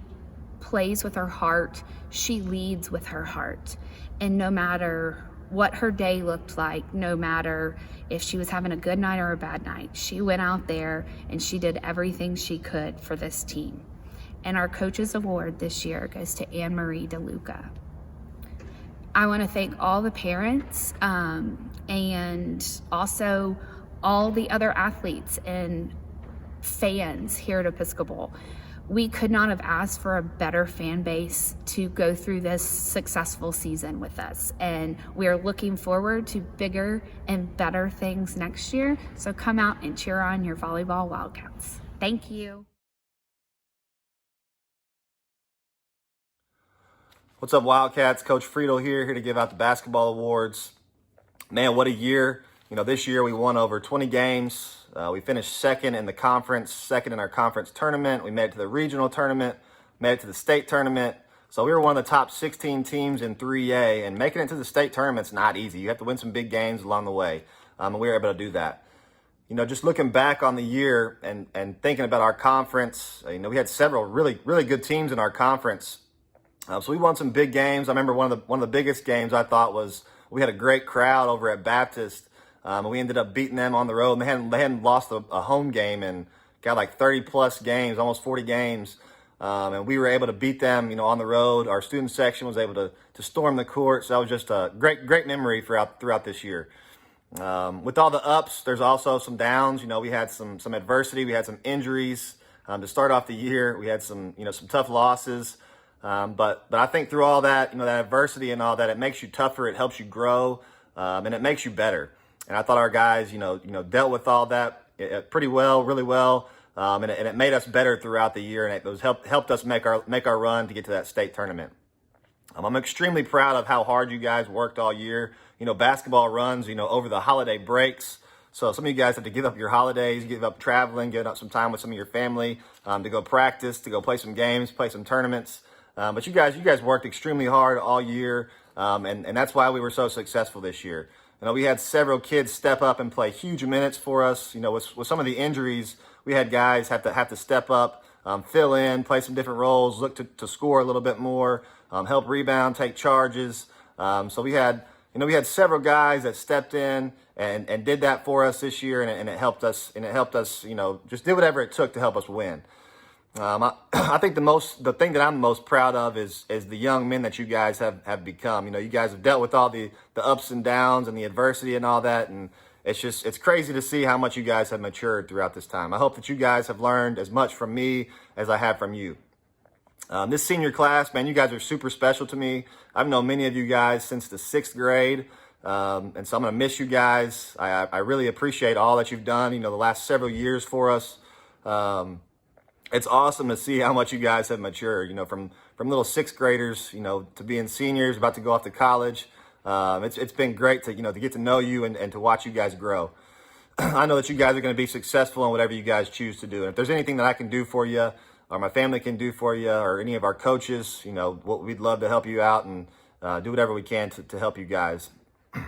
plays with her heart. She leads with her heart. And no matter what her day looked like, no matter if she was having a good night or a bad night, she went out there and she did everything she could for this team. And our Coach's Award this year goes to Anne-Marie DeLuca. I want to thank all the parents and also all the other athletes and fans here at Episcopal. We could not have asked for a better fan base to go through this successful season with us. And we are looking forward to bigger and better things next year. So come out and cheer on your volleyball Wildcats. Thank you. What's up, Wildcats? Coach Friedel here to give out the basketball awards. Man, what a year. This year we won over 20 games. We finished second in the conference, second in our conference tournament. We made it to the regional tournament, made it to the state tournament. So we were one of the top 16 teams in 3A, and making it to the state tournament's not easy. You have to win some big games along the way, and we were able to do that. Just looking back on the year and thinking about our conference, we had several really, really good teams in our conference. So we won some big games. I remember one of the biggest games I thought was we had a great crowd over at Baptist. We ended up beating them on the road, and they hadn't lost a home game in got like 30 plus games, almost 40 games. And we were able to beat them, on the road. Our student section was able to storm the court. So that was just a great memory throughout this year. With all the ups, there's also some downs. We had some adversity. We had some injuries. To start off the year, we had some tough losses. But I think through all that, that adversity and all that, it makes you tougher. It helps you grow, and it makes you better. And I thought our guys, dealt with all that pretty well, really well, and it made us better throughout the year, and it helped us make our run to get to that state tournament. I'm extremely proud of how hard you guys worked all year. Basketball runs, over the holiday breaks. So some of you guys have to give up your holidays, give up traveling, give up some time with some of your family to go practice, to go play some games, play some tournaments. But you guys worked extremely hard all year, and that's why we were so successful this year. You know, we had several kids step up and play huge minutes for us. You know, with some of the injuries, we had guys have to step up, fill in, play some different roles, look to score a little bit more, help rebound, take charges. So we had several guys that stepped in and did that for us this year, and it helped us. And it helped us, you know, just did whatever it took to help us win. I think the thing that I'm most proud of is the young men that you guys have become. You know, you guys have dealt with all the ups and downs and the adversity and all that, and it's crazy to see how much you guys have matured throughout this time. I hope that you guys have learned as much from me as I have from you. This senior class, man, you guys are super special to me. I've known many of you guys since the 6th grade, and so I'm gonna miss you guys. I really appreciate all that you've done, you know, the last several years for us. It's awesome to see how much you guys have matured, you know, from little 6th graders, you know, to being seniors, about to go off to college. It's been great to get to know you and to watch you guys grow. I know that you guys are going to be successful in whatever you guys choose to do. And if there's anything that I can do for you, or my family can do for you, or any of our coaches, you know, we'd love to help you out and do whatever we can to help you guys. All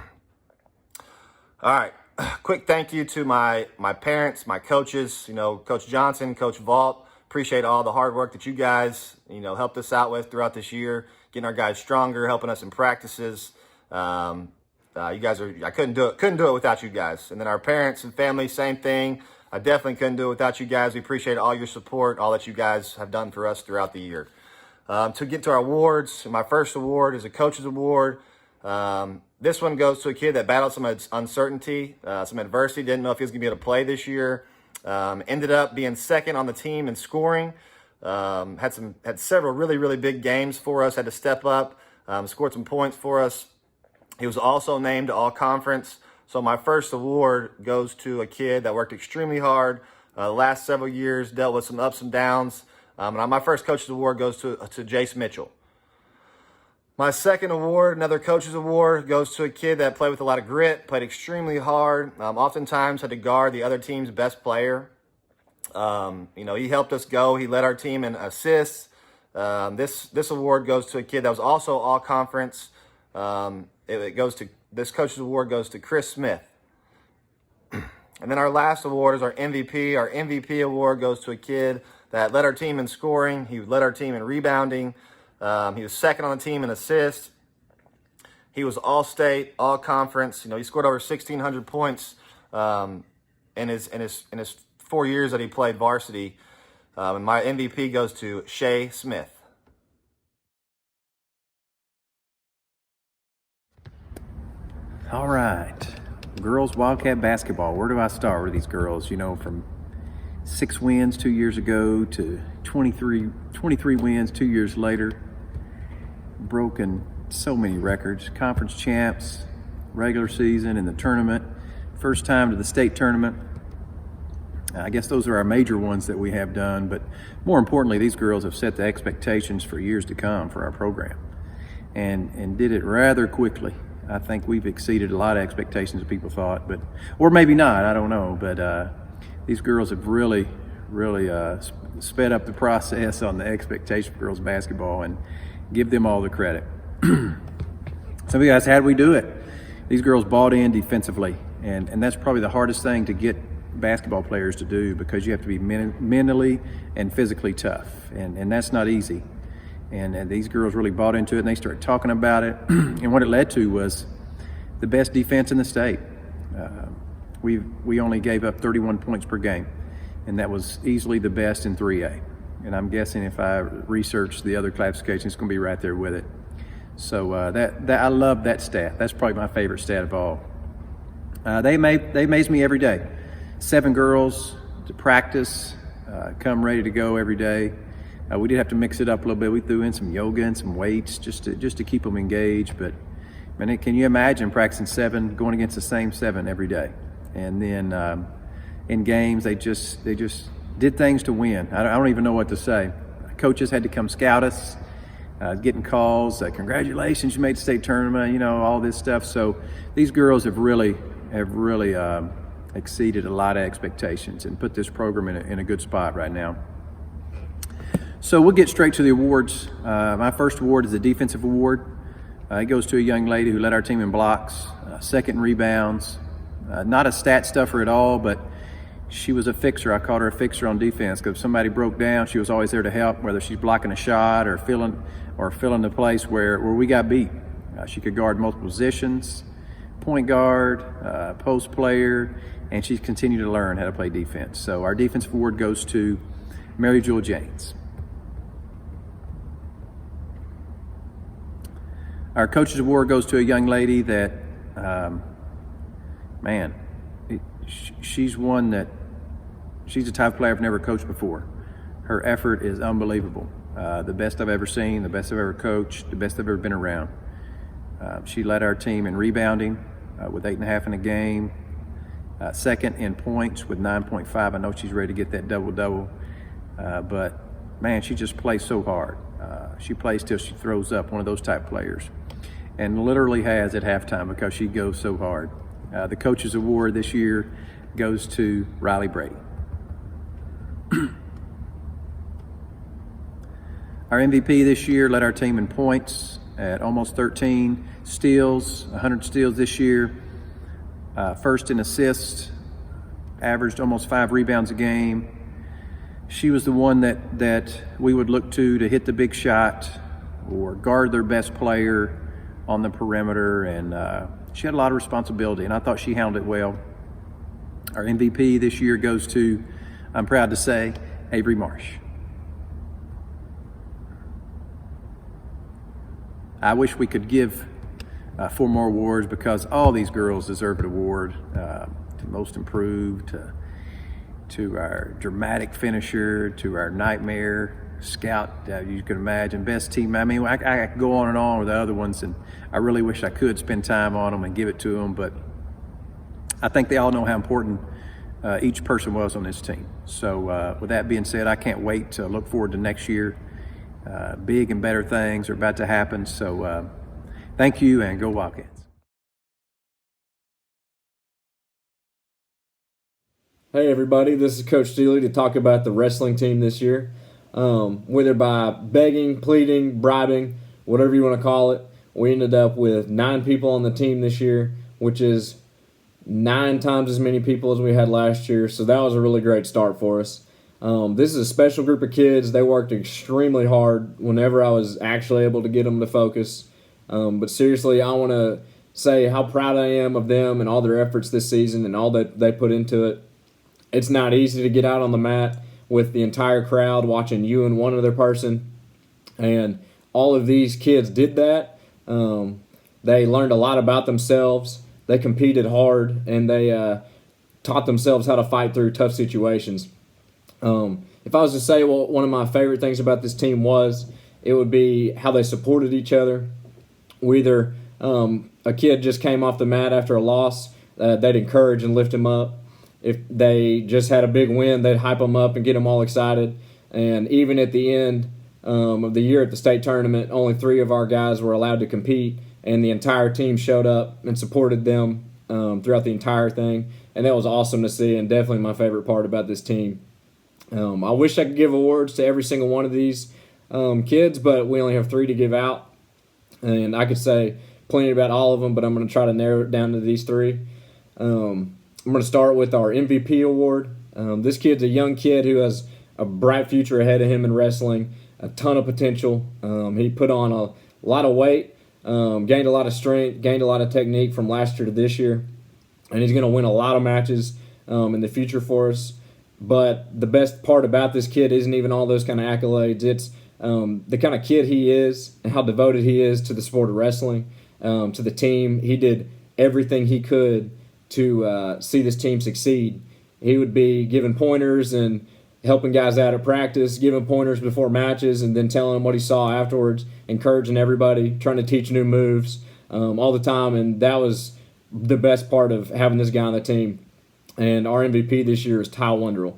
right. Quick thank you to my parents, my coaches, you know, Coach Johnson, Coach Vault. Appreciate all the hard work that you guys, you know, helped us out with throughout this year, getting our guys stronger, helping us in practices. You guys I couldn't do it without you guys. And then our parents and family, same thing. I definitely couldn't do it without you guys. We appreciate all your support, all that you guys have done for us throughout the year. To get to our awards, my first award is a coach's award. This one goes to a kid that battled some uncertainty, some adversity, didn't know if he was going to be able to play this year. Ended up being second on the team in scoring. Had several really, really big games for us, had to step up, scored some points for us. He was also named all conference. So my first award goes to a kid that worked extremely hard the last several years, dealt with some ups and downs. And my first coach's award goes to Jace Mitchell. My second award, another coach's award, goes to a kid that played with a lot of grit, played extremely hard, oftentimes had to guard the other team's best player. You know, he helped us go. He led our team in assists. This award goes to a kid that was also all conference. This coach's award goes to Chris Smith. And then our last award is our MVP. Our MVP award goes to a kid that led our team in scoring. He led our team in rebounding. He was second on the team in assists. He was all-state, all-conference. You know, he scored over 1,600 points in his 4 years that he played varsity. And my MVP goes to Shea Smith. All right, girls Wildcat basketball. Where do I start with these girls? You know, from 6 wins 2 years ago to 23 wins 2 years later. Broken so many records, conference champs, regular season, and the tournament. First time to the state tournament. I guess those are our major ones that we have done, but more importantly, these girls have set the expectations for years to come for our program and did it rather quickly. I think we've exceeded a lot of expectations that people thought, or maybe not, I don't know, but these girls have really sped up the process on the expectation for girls basketball, and give them all the credit. Some of you guys, how did we do it? These girls bought in defensively, and that's probably the hardest thing to get basketball players to do, because you have to be mentally and physically tough, and that's not easy. And these girls really bought into it, and they started talking about it. And what it led to was the best defense in the state. We only gave up 31 points per game, and that was easily the best in 3A. And I'm guessing if I research the other classifications, it's going to be right there with it. So that I love that stat. That's probably my favorite stat of all. They amaze me every day. 7 girls to practice, come ready to go every day. We did have to mix it up a little bit. We threw in some yoga and some weights just to keep them engaged. But man, can you imagine practicing 7, going against the same 7 every day? And then in games, they just did things to win. I don't even know what to say. Coaches had to come scout us, getting calls, congratulations, you made the state tournament, you know, all this stuff. So these girls have really exceeded a lot of expectations and put this program in a good spot right now. So we'll get straight to the awards. My first award is the defensive award. It goes to a young lady who led our team in blocks, second in rebounds. Not a stat stuffer at all, but she was a fixer. I called her a fixer on defense because if somebody broke down, she was always there to help, whether she's blocking a shot or filling the place where we got beat. She could guard multiple positions, point guard, post player, and she's continued to learn how to play defense. So our defensive award goes to Mary Jewel Jennings. Our coach's award goes to a young lady that, she's one that, she's the type of player I've never coached before. Her effort is unbelievable. The best I've ever seen, the best I've ever coached, the best I've ever been around. She led our team in rebounding with 8.5 in a game, second in points with 9.5. I know she's ready to get that double-double, but man, she just plays so hard. She plays till she throws up, one of those type players, and literally has at halftime because she goes so hard. The coach's award this year goes to Riley Brady. Our MVP this year led our team in points at almost 13 steals, 100 steals this year. First in assists, averaged almost 5 rebounds a game. She was the one that we would look to hit the big shot or guard their best player on the perimeter, and she had a lot of responsibility, and I thought she handled it well. Our MVP this year goes to, I'm proud to say, Avery Marsh. I wish we could give 4 more awards because all these girls deserve an award. To most improved, to our dramatic finisher, to our nightmare scout, you can imagine, best team. I mean, I could go on and on with the other ones, and I really wish I could spend time on them and give it to them, but I think they all know how important each person was on this team. So with that being said, I can't wait to look forward to next year. Big and better things are about to happen. So thank you, and go Wildcats. Hey everybody, this is Coach Jalie to talk about the wrestling team this year. Whether by begging, pleading, bribing, whatever you want to call it, we ended up with 9 people on the team this year, which is 9 times as many people as we had last year, so that was a really great start for us. This is a special group of kids. They worked extremely hard whenever I was actually able to get them to focus. But seriously, I want to say how proud I am of them and all their efforts this season and all that they put into it. It's not easy to get out on the mat with the entire crowd watching you and one other person. And all of these kids did that. They learned a lot about themselves. They competed hard, and they taught themselves how to fight through tough situations. If I was to say what one of my favorite things about this team was, it would be how they supported each other. Whether a kid just came off the mat after a loss, they'd encourage and lift him up. If they just had a big win, they'd hype them up and get them all excited. And even at the end of the year at the state tournament, only 3 of our guys were allowed to compete, and the entire team showed up and supported them throughout the entire thing. And that was awesome to see, and definitely my favorite part about this team. I wish I could give awards to every single one of these kids, but we only have 3 to give out. And I could say plenty about all of them, but I'm going to try to narrow it down to these 3. I'm going to start with our MVP award. This kid's a young kid who has a bright future ahead of him in wrestling, a ton of potential. He put on a lot of weight, gained a lot of strength, gained a lot of technique from last year to this year, and he's going to win a lot of matches in the future for us. But the best part about this kid isn't even all those kind of accolades. It's the kind of kid he is and how devoted he is to the sport of wrestling, to the team. He did everything he could to see this team succeed. He would be giving pointers and helping guys out at practice, giving pointers before matches, and then telling them what he saw afterwards, encouraging everybody, trying to teach new moves all the time. And that was the best part of having this guy on the team. And our MVP this year is Ty Wonderell.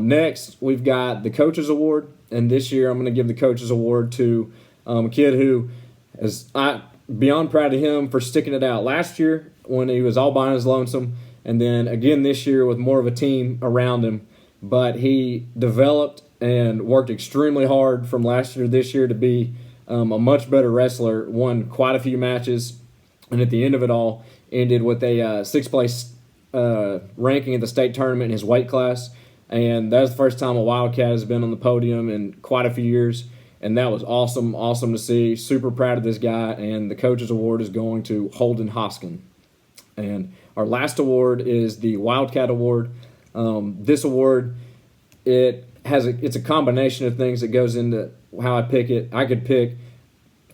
Next, we've got the Coaches Award. And this year I'm going to give the Coaches Award to a kid who is beyond proud of him for sticking it out last year when he was all by his lonesome. and then again this year with more of a team around him. But he developed and worked extremely hard from last year to this year to be a much better wrestler, won quite a few matches, and at the end of it all, ended with a sixth place ranking at the state tournament in his weight class. And that's the first time a Wildcat has been on the podium in quite a few years. And that was awesome to see. Super proud of this guy. And the Coach's Award is going to Holden Hoskin. And our last award is the Wildcat Award. This award, it's a combination of things that goes into how I pick it. I could pick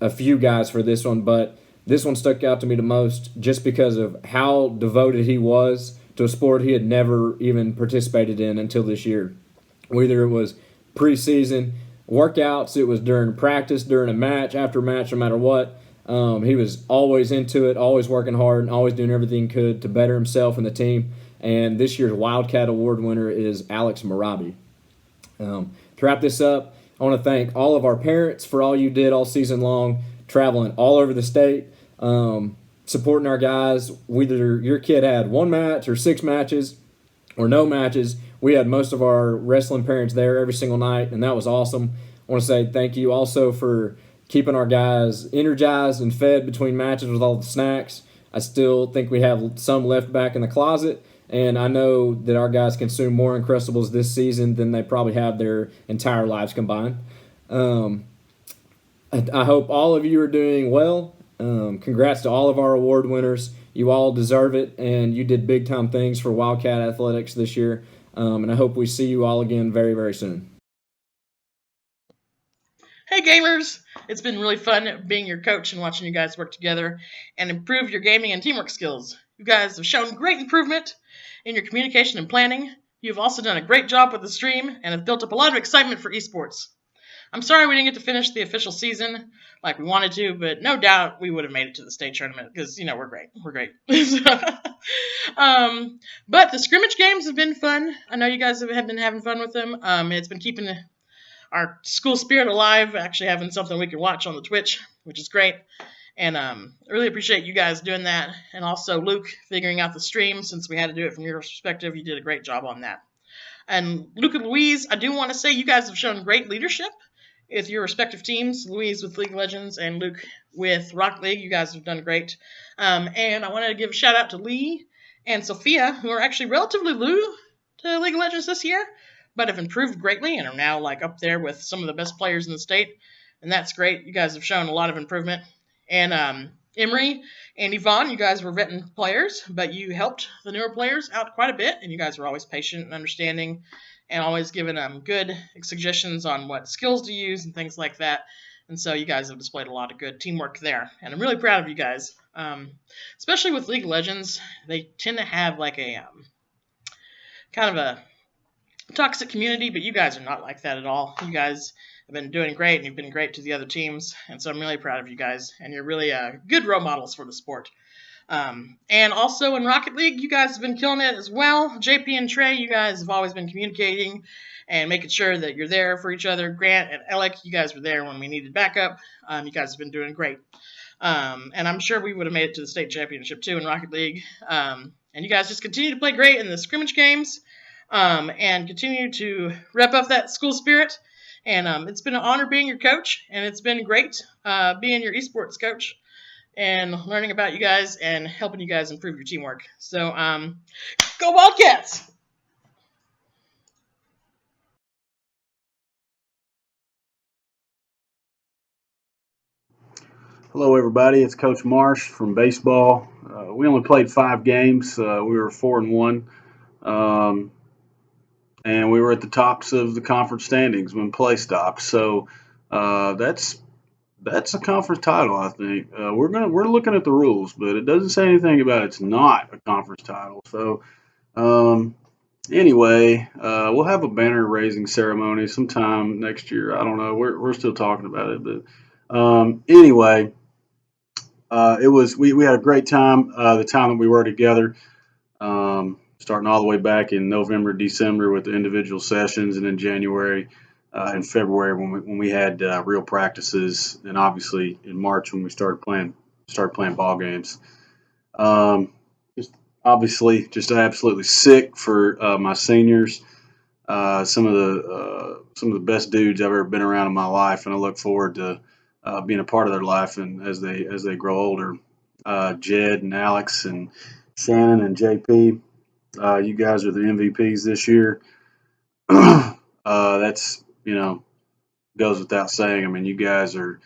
a few guys for this one, but this one stuck out to me the most just because of how devoted he was to a sport he had never even participated in until this year. Whether it was preseason workouts, it was during practice, during a match, after match, no matter what. He was always into it, always working hard, and always doing everything he could to better himself and the team. And this year's Wildcat Award winner is Alex Marabi. To wrap this up, I want to thank all of our parents for all you did all season long, traveling all over the state, supporting our guys. Whether your kid had one match or 6 matches or no matches, we had most of our wrestling parents there every single night, and that was awesome. I want to say thank you also for keeping our guys energized and fed between matches with all the snacks. I still think we have some left back in the closet, and I know that our guys consume more Uncrustables this season than they probably have their entire lives combined. I hope all of you are doing well. Congrats to all of our award winners. You all deserve it, and you did big-time things for Wildcat Athletics this year. And I hope we see you all again very, very soon. Hey gamers! It's been really fun being your coach and watching you guys work together and improve your gaming and teamwork skills. You guys have shown great improvement in your communication and planning. You've also done a great job with the stream and have built up a lot of excitement for esports. I'm sorry we didn't get to finish the official season like we wanted to, but no doubt we would have made it to the state tournament because, we're great. We're great. But the scrimmage games have been fun. I know you guys have been having fun with them. It's been keeping our school spirit alive, actually having something we can watch on the Twitch, which is great. And I really appreciate you guys doing that. And also Luke figuring out the stream since we had to do it from your perspective. You did a great job on that. And Luke and Louise, I do want to say you guys have shown great leadership with your respective teams. Louise with League of Legends and Luke with Rocket League. You guys have done great. And I wanted to give a shout out to Lee and Sophia, who are actually relatively new to League of Legends this year, but have improved greatly and are now up there with some of the best players in the state. And that's great. You guys have shown a lot of improvement. And Emery and Yvonne, you guys were veteran players, but you helped the newer players out quite a bit, and you guys were always patient and understanding and always giving good suggestions on what skills to use and things like that. And so you guys have displayed a lot of good teamwork there. And I'm really proud of you guys. Especially with League of Legends, they tend to have a kind of a toxic community, but you guys are not like that at all. You guys have been doing great, and you've been great to the other teams. And so I'm really proud of you guys. And you're really good role models for the sport. And also in Rocket League, you guys have been killing it as well. JP and Trey, you guys have always been communicating and making sure that you're there for each other. Grant and Alec, you guys were there when we needed backup. You guys have been doing great. And I'm sure we would have made it to the state championship too in Rocket League. And you guys just continue to play great in the scrimmage games and continue to rep up that school spirit. And it's been an honor being your coach, and it's been great being your esports coach and learning about you guys and helping you guys improve your teamwork. So, go Wildcats! Hello, everybody. It's Coach Marsh from baseball. We only played 5 games. We were 4-1, and we were at the tops of the conference standings when play stopped. So that's a conference title, I think. We're looking at the rules, but it doesn't say anything about it's not a conference title. So anyway, we'll have a banner raising ceremony sometime next year. I don't know. We're still talking about it, but anyway. We had a great time, the time that we were together, starting all the way back in November, December with the individual sessions, and then January and February when we had real practices, and obviously in March when we started playing ball games. Just obviously, just absolutely sick for my seniors. Some of the best dudes I've ever been around in my life, and I look forward to being a part of their life and as they grow older. Jed and Alex and Shannon and JP, you guys are the MVPs this year. That's goes without saying. I mean, you guys are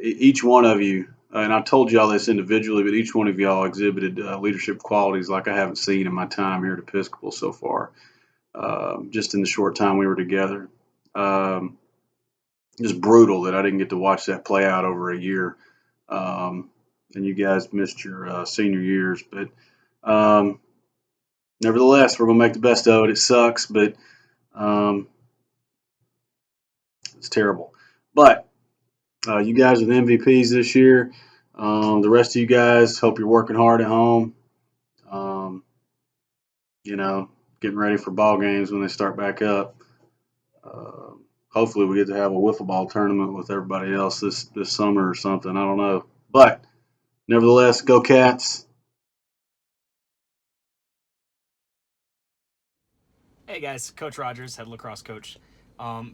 each one of you, and I told y'all this individually, but each one of y'all exhibited leadership qualities like I haven't seen in my time here at Episcopal so far. Just in the short time we were together. Just brutal that I didn't get to watch that play out over a year. And you guys missed your senior years. But nevertheless, we're going to make the best of it. It sucks, but it's terrible. But you guys are the MVPs this year. The rest of you guys, hope you're working hard at home. Getting ready for ball games when they start back up. Hopefully we get to have a wiffle ball tournament with everybody else this summer or something. I don't know. But nevertheless, go Cats. Hey guys, Coach Rogers, head lacrosse coach.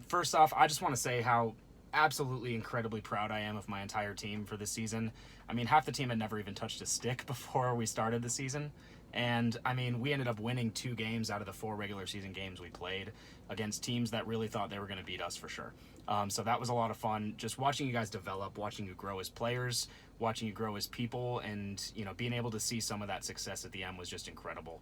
First off, I just want to say how absolutely incredibly proud I am of my entire team for this season. I mean, half the team had never even touched a stick before we started the season. And, I mean, we ended up winning 2 games out of the 4 regular season games we played against teams that really thought they were going to beat us for sure. So that was a lot of fun. Just watching you guys develop, watching you grow as players, watching you grow as people, and, being able to see some of that success at the end was just incredible.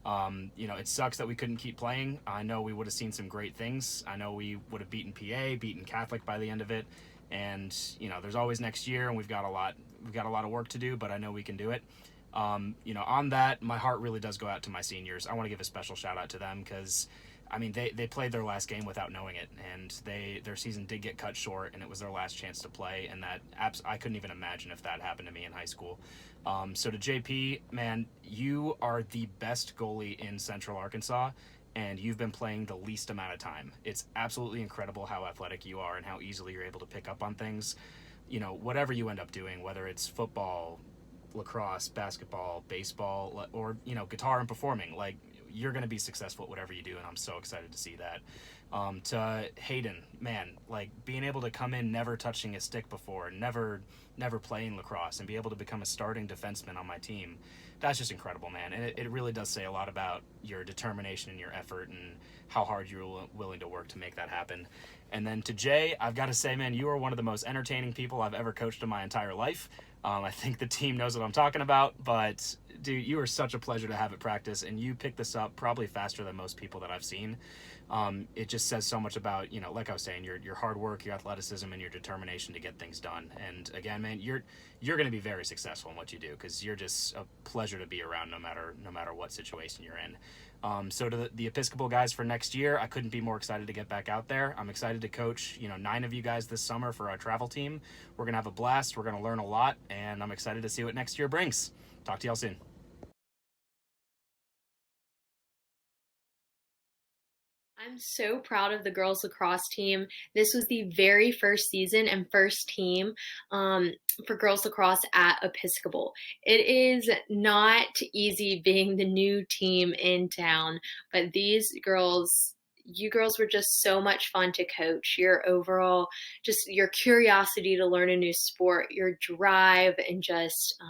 It sucks that we couldn't keep playing. I know we would have seen some great things. I know we would have beaten PA, beaten Catholic by the end of it. And, there's always next year, and we've got a lot of work to do, but I know we can do it. On that, my heart really does go out to my seniors. I want to give a special shout out to them because, I mean, they played their last game without knowing it, and their season did get cut short, and it was their last chance to play, and I couldn't even imagine if that happened to me in high school. So to JP, man, you are the best goalie in Central Arkansas, and you've been playing the least amount of time. It's absolutely incredible how athletic you are and how easily you're able to pick up on things. Whatever you end up doing, whether it's football, lacrosse, basketball, baseball, or guitar and performing, like, you're going to be successful at whatever you do, and I'm so excited to see that. To Hayden, man, like, being able to come in never touching a stick before, never playing lacrosse, and be able to become a starting defenseman on my team, that's just incredible, man. And it really does say a lot about your determination and your effort and how hard you're willing to work to make that happen. And then to Jay, I've got to say, man, you are one of the most entertaining people I've ever coached in my entire life. I think the team knows what I'm talking about, but dude, you are such a pleasure to have at practice, and you pick this up probably faster than most people that I've seen. It just says so much about, like I was saying, your hard work, your athleticism, and your determination to get things done. And again, man, you're going to be very successful in what you do because you're just a pleasure to be around no matter what situation you're in. So to the Episcopal guys for next year, I couldn't be more excited to get back out there. I'm excited to coach, 9 of you guys this summer for our travel team. We're going to have a blast. We're going to learn a lot, and I'm excited to see what next year brings. Talk to y'all soon. I'm so proud of the girls lacrosse team. This was the very first season and first team for girls lacrosse at Episcopal. It is not easy being the new team in town, but you girls were just so much fun to coach. Your overall, just your curiosity to learn a new sport, your drive, and just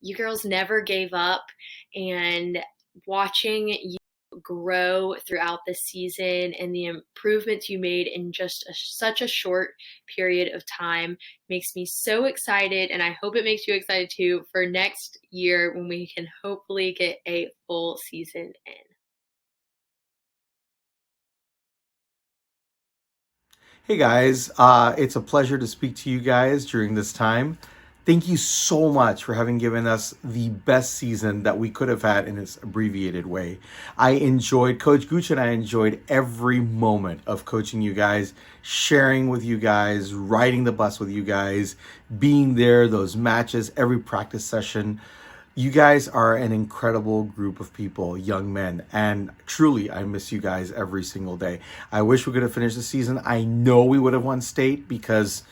you girls never gave up. And watching you grow throughout the season and the improvements you made in just such a short period of time makes me so excited, and I hope it makes you excited too for next year when we can hopefully get a full season in. Hey guys, it's a pleasure to speak to you guys during this time. Thank you so much for having given us the best season that we could have had in its abbreviated way. Coach Gooch and I enjoyed every moment of coaching you guys, sharing with you guys, riding the bus with you guys, being there, those matches, every practice session. You guys are an incredible group of people, young men, and truly I miss you guys every single day. I wish we could have finished the season. I know we would have won state because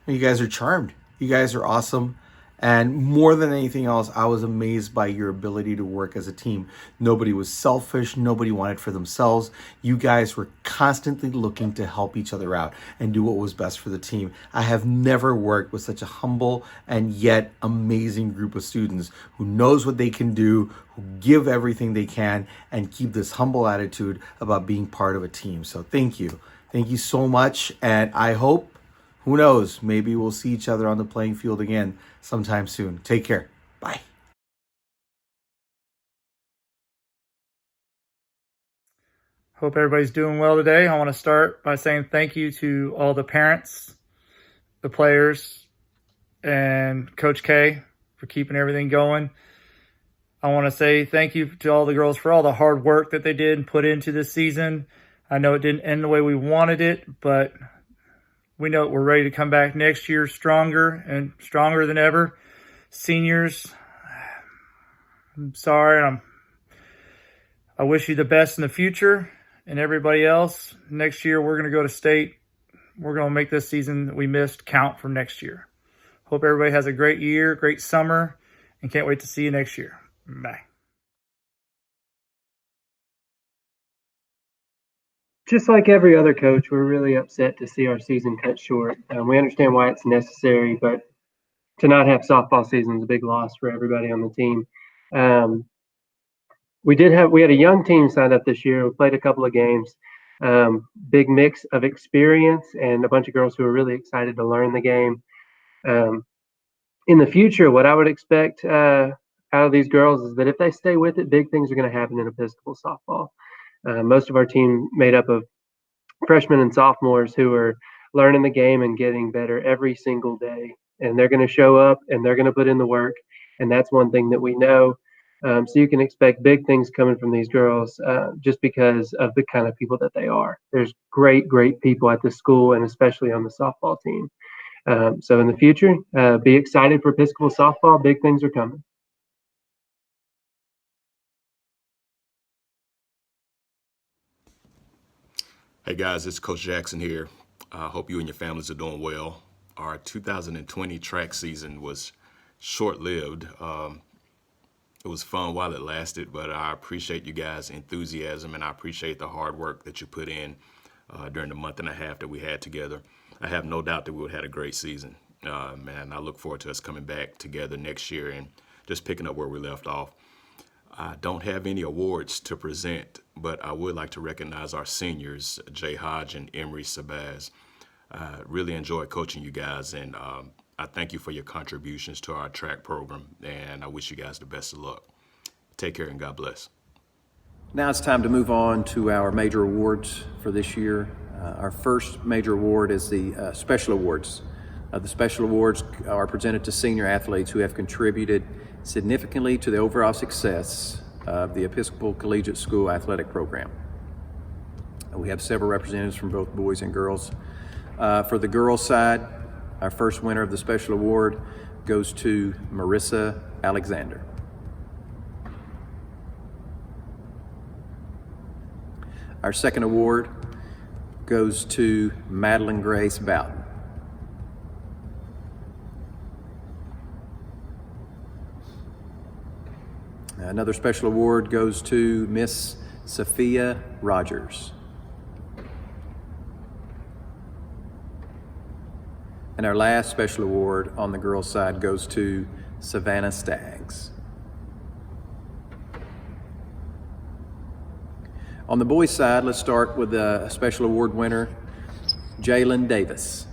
you guys are charmed. You guys are awesome, And more than anything else, I was amazed by your ability to work as a team. Nobody was selfish. Nobody wanted for themselves. You guys were constantly looking to help each other out and do what was best for the team. I have never worked with such a humble and yet amazing group of students who knows what they can do, who give everything they can, and keep this humble attitude about being part of a team. So thank you. Thank you so much. And I hope, who knows, maybe we'll see each other on the playing field again sometime soon. Take care. Bye. Hope everybody's doing well today. I want to start by saying thank you to all the parents, the players, and Coach K for keeping everything going. I want to say thank you to all the girls for all the hard work that they did and put into this season. I know it didn't end the way we wanted it, but we know we're ready to come back next year stronger and stronger than ever. Seniors, I'm sorry. I wish you the best in the future. And everybody else, next year we're going to go to state. We're going to make this season that we missed count for next year. Hope everybody has a great year, great summer, and can't wait to see you next year. Bye. Just like every other coach, we're really upset to see our season cut short. We understand why it's necessary, but to not have softball season is a big loss for everybody on the team. We had a young team signed up this year. We played a couple of games. Big mix of experience and a bunch of girls who are really excited to learn the game. In the future, what I would expect out of these girls is that if they stay with it, big things are going to happen in Episcopal softball. Most of our team made up of freshmen and sophomores who are learning the game and getting better every single day. And they're going to show up and they're going to put in the work. And that's one thing that we know. So you can expect big things coming from these girls just because of the kind of people that they are. There's great, great people at the school and especially on the softball team. So in the future, be excited for Episcopal softball. Big things are coming. Hey guys, it's Coach Jaxon here. I hope you and your families are doing well. Our 2020 track season was short-lived. It was fun while it lasted, but I appreciate you guys' enthusiasm and I appreciate the hard work that you put in during the month and a half that we had together. I have no doubt that we would have had a great season. Man, I look forward to us coming back together next year and just picking up where we left off. I don't have any awards to present, but I would like to recognize our seniors, Jay Hodge and Emery Sabaz. Really enjoy coaching you guys, and I thank you for your contributions to our track program, and I wish you guys the best of luck. Take care and God bless. Now it's time to move on to our major awards for this year. Our first major award is the Special Awards. The Special Awards are presented to senior athletes who have contributed significantly to the overall success of the Episcopal Collegiate School athletic program. We have several representatives from both boys and girls. For the girls' side, our first winner of the Special Award goes to Marissa Alexander. Our second award goes to Madeline Grace Bowden. Another special award goes to Miss Sophia Rogers. And our last special award on the girls' side goes to Savannah Staggs. On the boys' side, let's start with a special award winner, Jalen Davis.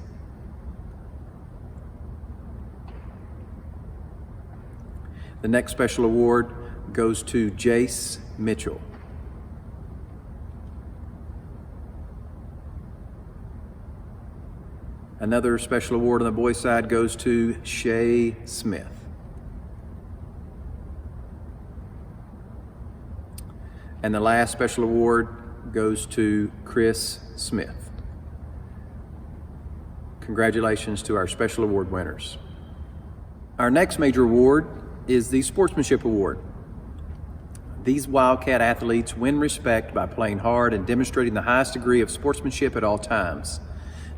The next special award goes to Jace Mitchell. Another special award on the boys' side goes to Shay Smith. And the last special award goes to Chris Smith. Congratulations to our special award winners. Our next major award is the Sportsmanship Award. These Wildcat athletes win respect by playing hard and demonstrating the highest degree of sportsmanship at all times.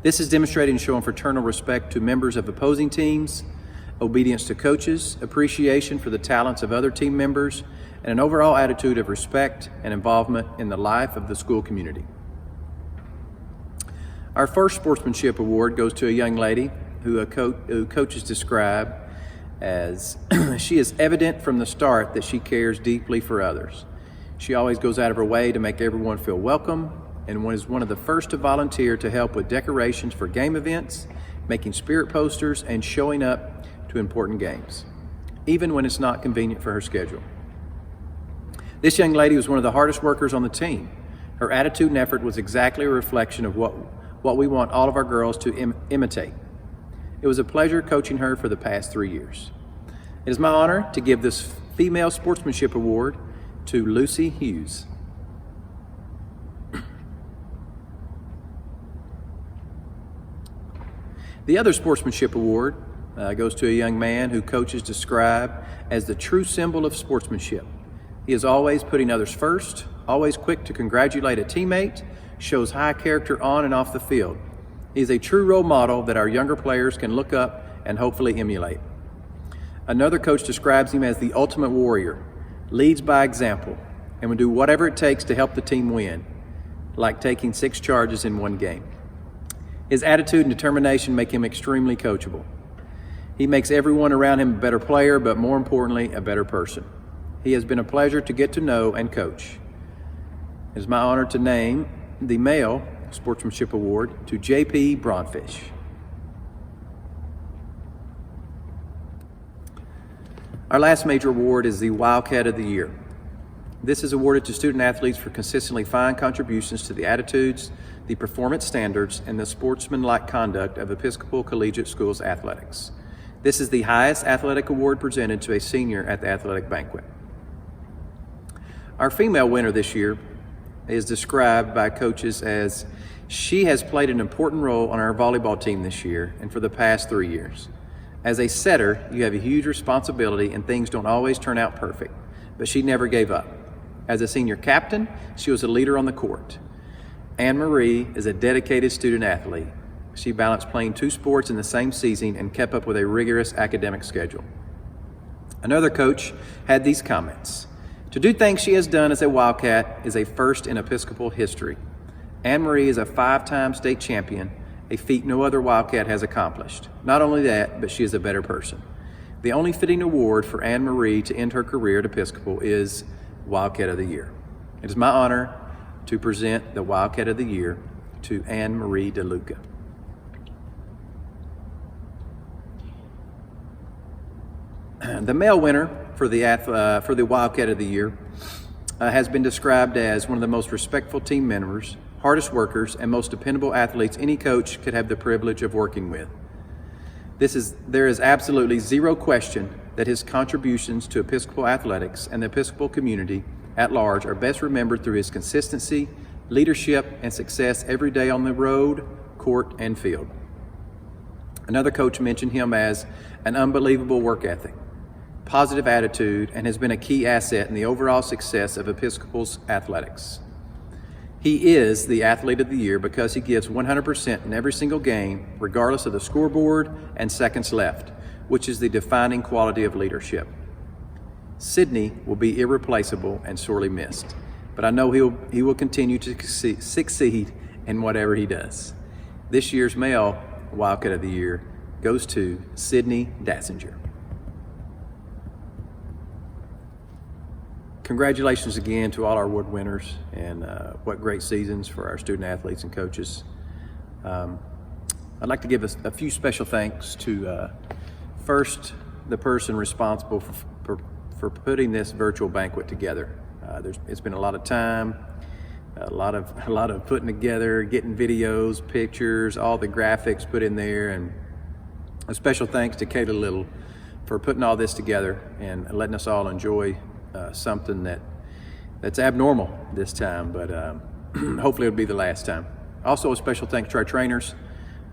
This is demonstrated in showing fraternal respect to members of opposing teams obedience to coaches, appreciation for the talents of other team members, and an overall attitude of respect and involvement in the life of the school community. Our first sportsmanship award goes to a young lady who coaches describe as she is evident from the start that she cares deeply for others. She always goes out of her way to make everyone feel welcome and is one of the first to volunteer to help with decorations for game events, making spirit posters, and showing up to important games, even when it's not convenient for her schedule. This young lady was one of the hardest workers on the team. Her attitude and effort was exactly a reflection of what we want all of our girls to imitate. It was a pleasure coaching her for the past 3 years. It is my honor to give this Female Sportsmanship Award to Lucy Hughes. The other Sportsmanship Award goes to a young man who coaches describe as the true symbol of sportsmanship. He is always putting others first, always quick to congratulate a teammate, shows high character on and off the field. He is a true role model that our younger players can look up and hopefully emulate. Another coach describes him as the ultimate warrior, leads by example, and will do whatever it takes to help the team win, like taking 6 charges in one game. His attitude and determination make him extremely coachable. He makes everyone around him a better player, but more importantly, a better person. He has been a pleasure to get to know and coach. It is my honor to name the Male Sportsmanship Award to J.P. Braunfisch. Our last major award is the Wildcat of the Year. This is awarded to student athletes for consistently fine contributions to the attitudes, the performance standards, and the sportsmanlike conduct of Episcopal Collegiate Schools athletics. This is the highest athletic award presented to a senior at the athletic banquet. Our female winner this year is described by coaches as she has played an important role on our volleyball team this year and for the past 3 years. As a setter, you have a huge responsibility and things don't always turn out perfect, but she never gave up. As a senior captain, she was a leader on the court. Anne-Marie is a dedicated student athlete. She balanced playing 2 sports in the same season and kept up with a rigorous academic schedule. Another coach had these comments. To do things she has done as a Wildcat is a first in Episcopal history. Anne-Marie is a 5-time state champion, a feat no other Wildcat has accomplished. Not only that, but she is a better person. The only fitting award for Anne-Marie to end her career at Episcopal is Wildcat of the Year. It is my honor to present the Wildcat of the Year to Anne-Marie DeLuca. The male winner for the Wildcat of the Year has been described as one of the most respectful team members, hardest workers, and most dependable athletes any coach could have the privilege of working with. There is absolutely zero question that his contributions to Episcopal athletics and the Episcopal community at large are best remembered through his consistency, leadership, and success every day on the road, court, and field. Another coach mentioned him as an unbelievable work ethic, positive attitude, and has been a key asset in the overall success of Episcopal's athletics. He is the Athlete of the Year because he gives 100% in every single game, regardless of the scoreboard and seconds left, which is the defining quality of leadership. Sidney will be irreplaceable and sorely missed, but I know he will continue to succeed in whatever he does. This year's male Wildcat of the Year goes to Sidney Dassinger. Congratulations again to all our award winners, and what great seasons for our student athletes and coaches. I'd like to give a few special thanks to first the person responsible for putting this virtual banquet together. It's been a lot of time, a lot of putting together, getting videos, pictures, all the graphics put in there, and a special thanks to Kayla Little for putting all this together and letting us all enjoy something that's abnormal this time, but hopefully it'll be the last time. Also, a special thanks to our trainers.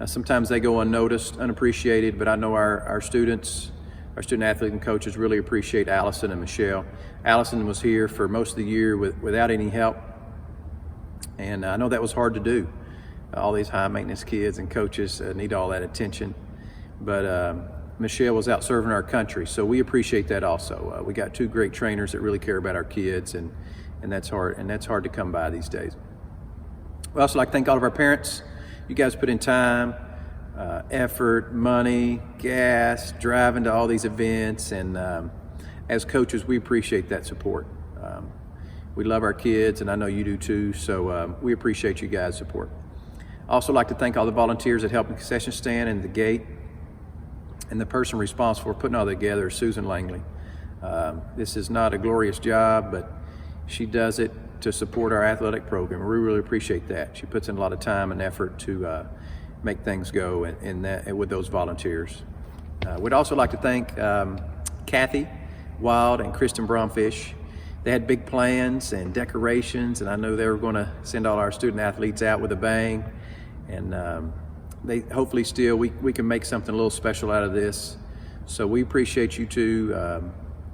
Sometimes they go unnoticed, unappreciated, but I know our students, our student athlete and coaches really appreciate Allison and Michelle. Allison was here for most of the year without any help, and I know that was hard to do. All these high maintenance kids and coaches need all that attention, but Michelle was out serving our country. So we appreciate that also. We got 2 great trainers that really care about our kids, and that's hard to come by these days. We also like to thank all of our parents. You guys put in time, effort, money, gas, driving to all these events, and as coaches, we appreciate that support. We love our kids, and I know you do too, so we appreciate you guys' support. I also like to thank all the volunteers that help in the concession stand and the gate, and the person responsible for putting all that together is Susan Langley. This is not a glorious job, but she does it to support our athletic program. We really appreciate that. She puts in a lot of time and effort to make things go with those volunteers. We'd also like to thank Kathy Wild and Kristen Brounfisch. They had big plans and decorations, and I know they were going to send all our student athletes out with a bang. And they hopefully still we can make something a little special out of this. So we appreciate you too,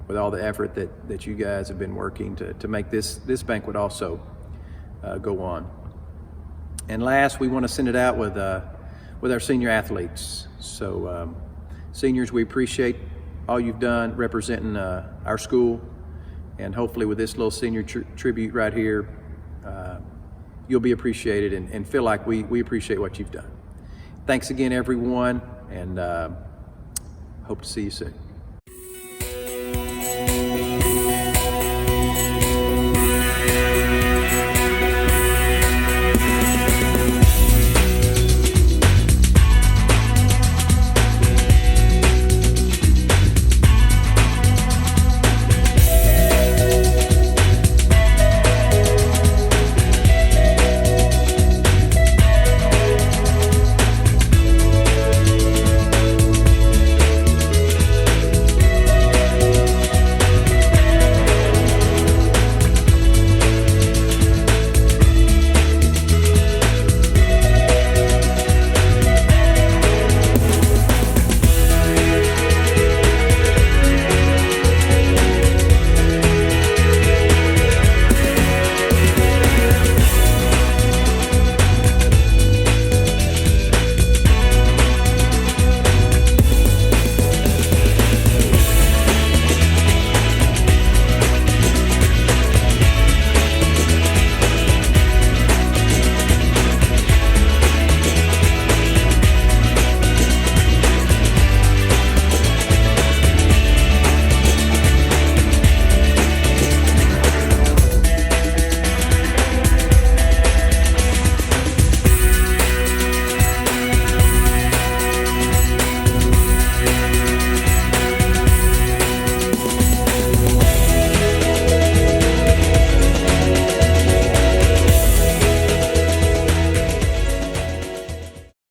with all the effort that you guys have been working to make this banquet also go on. And last, we want to send it out with our senior athletes. So seniors, we appreciate all you've done representing our school, and hopefully with this little senior tribute right here, you'll be appreciated and feel like we appreciate what you've done. Thanks again, everyone, and hope to see you soon.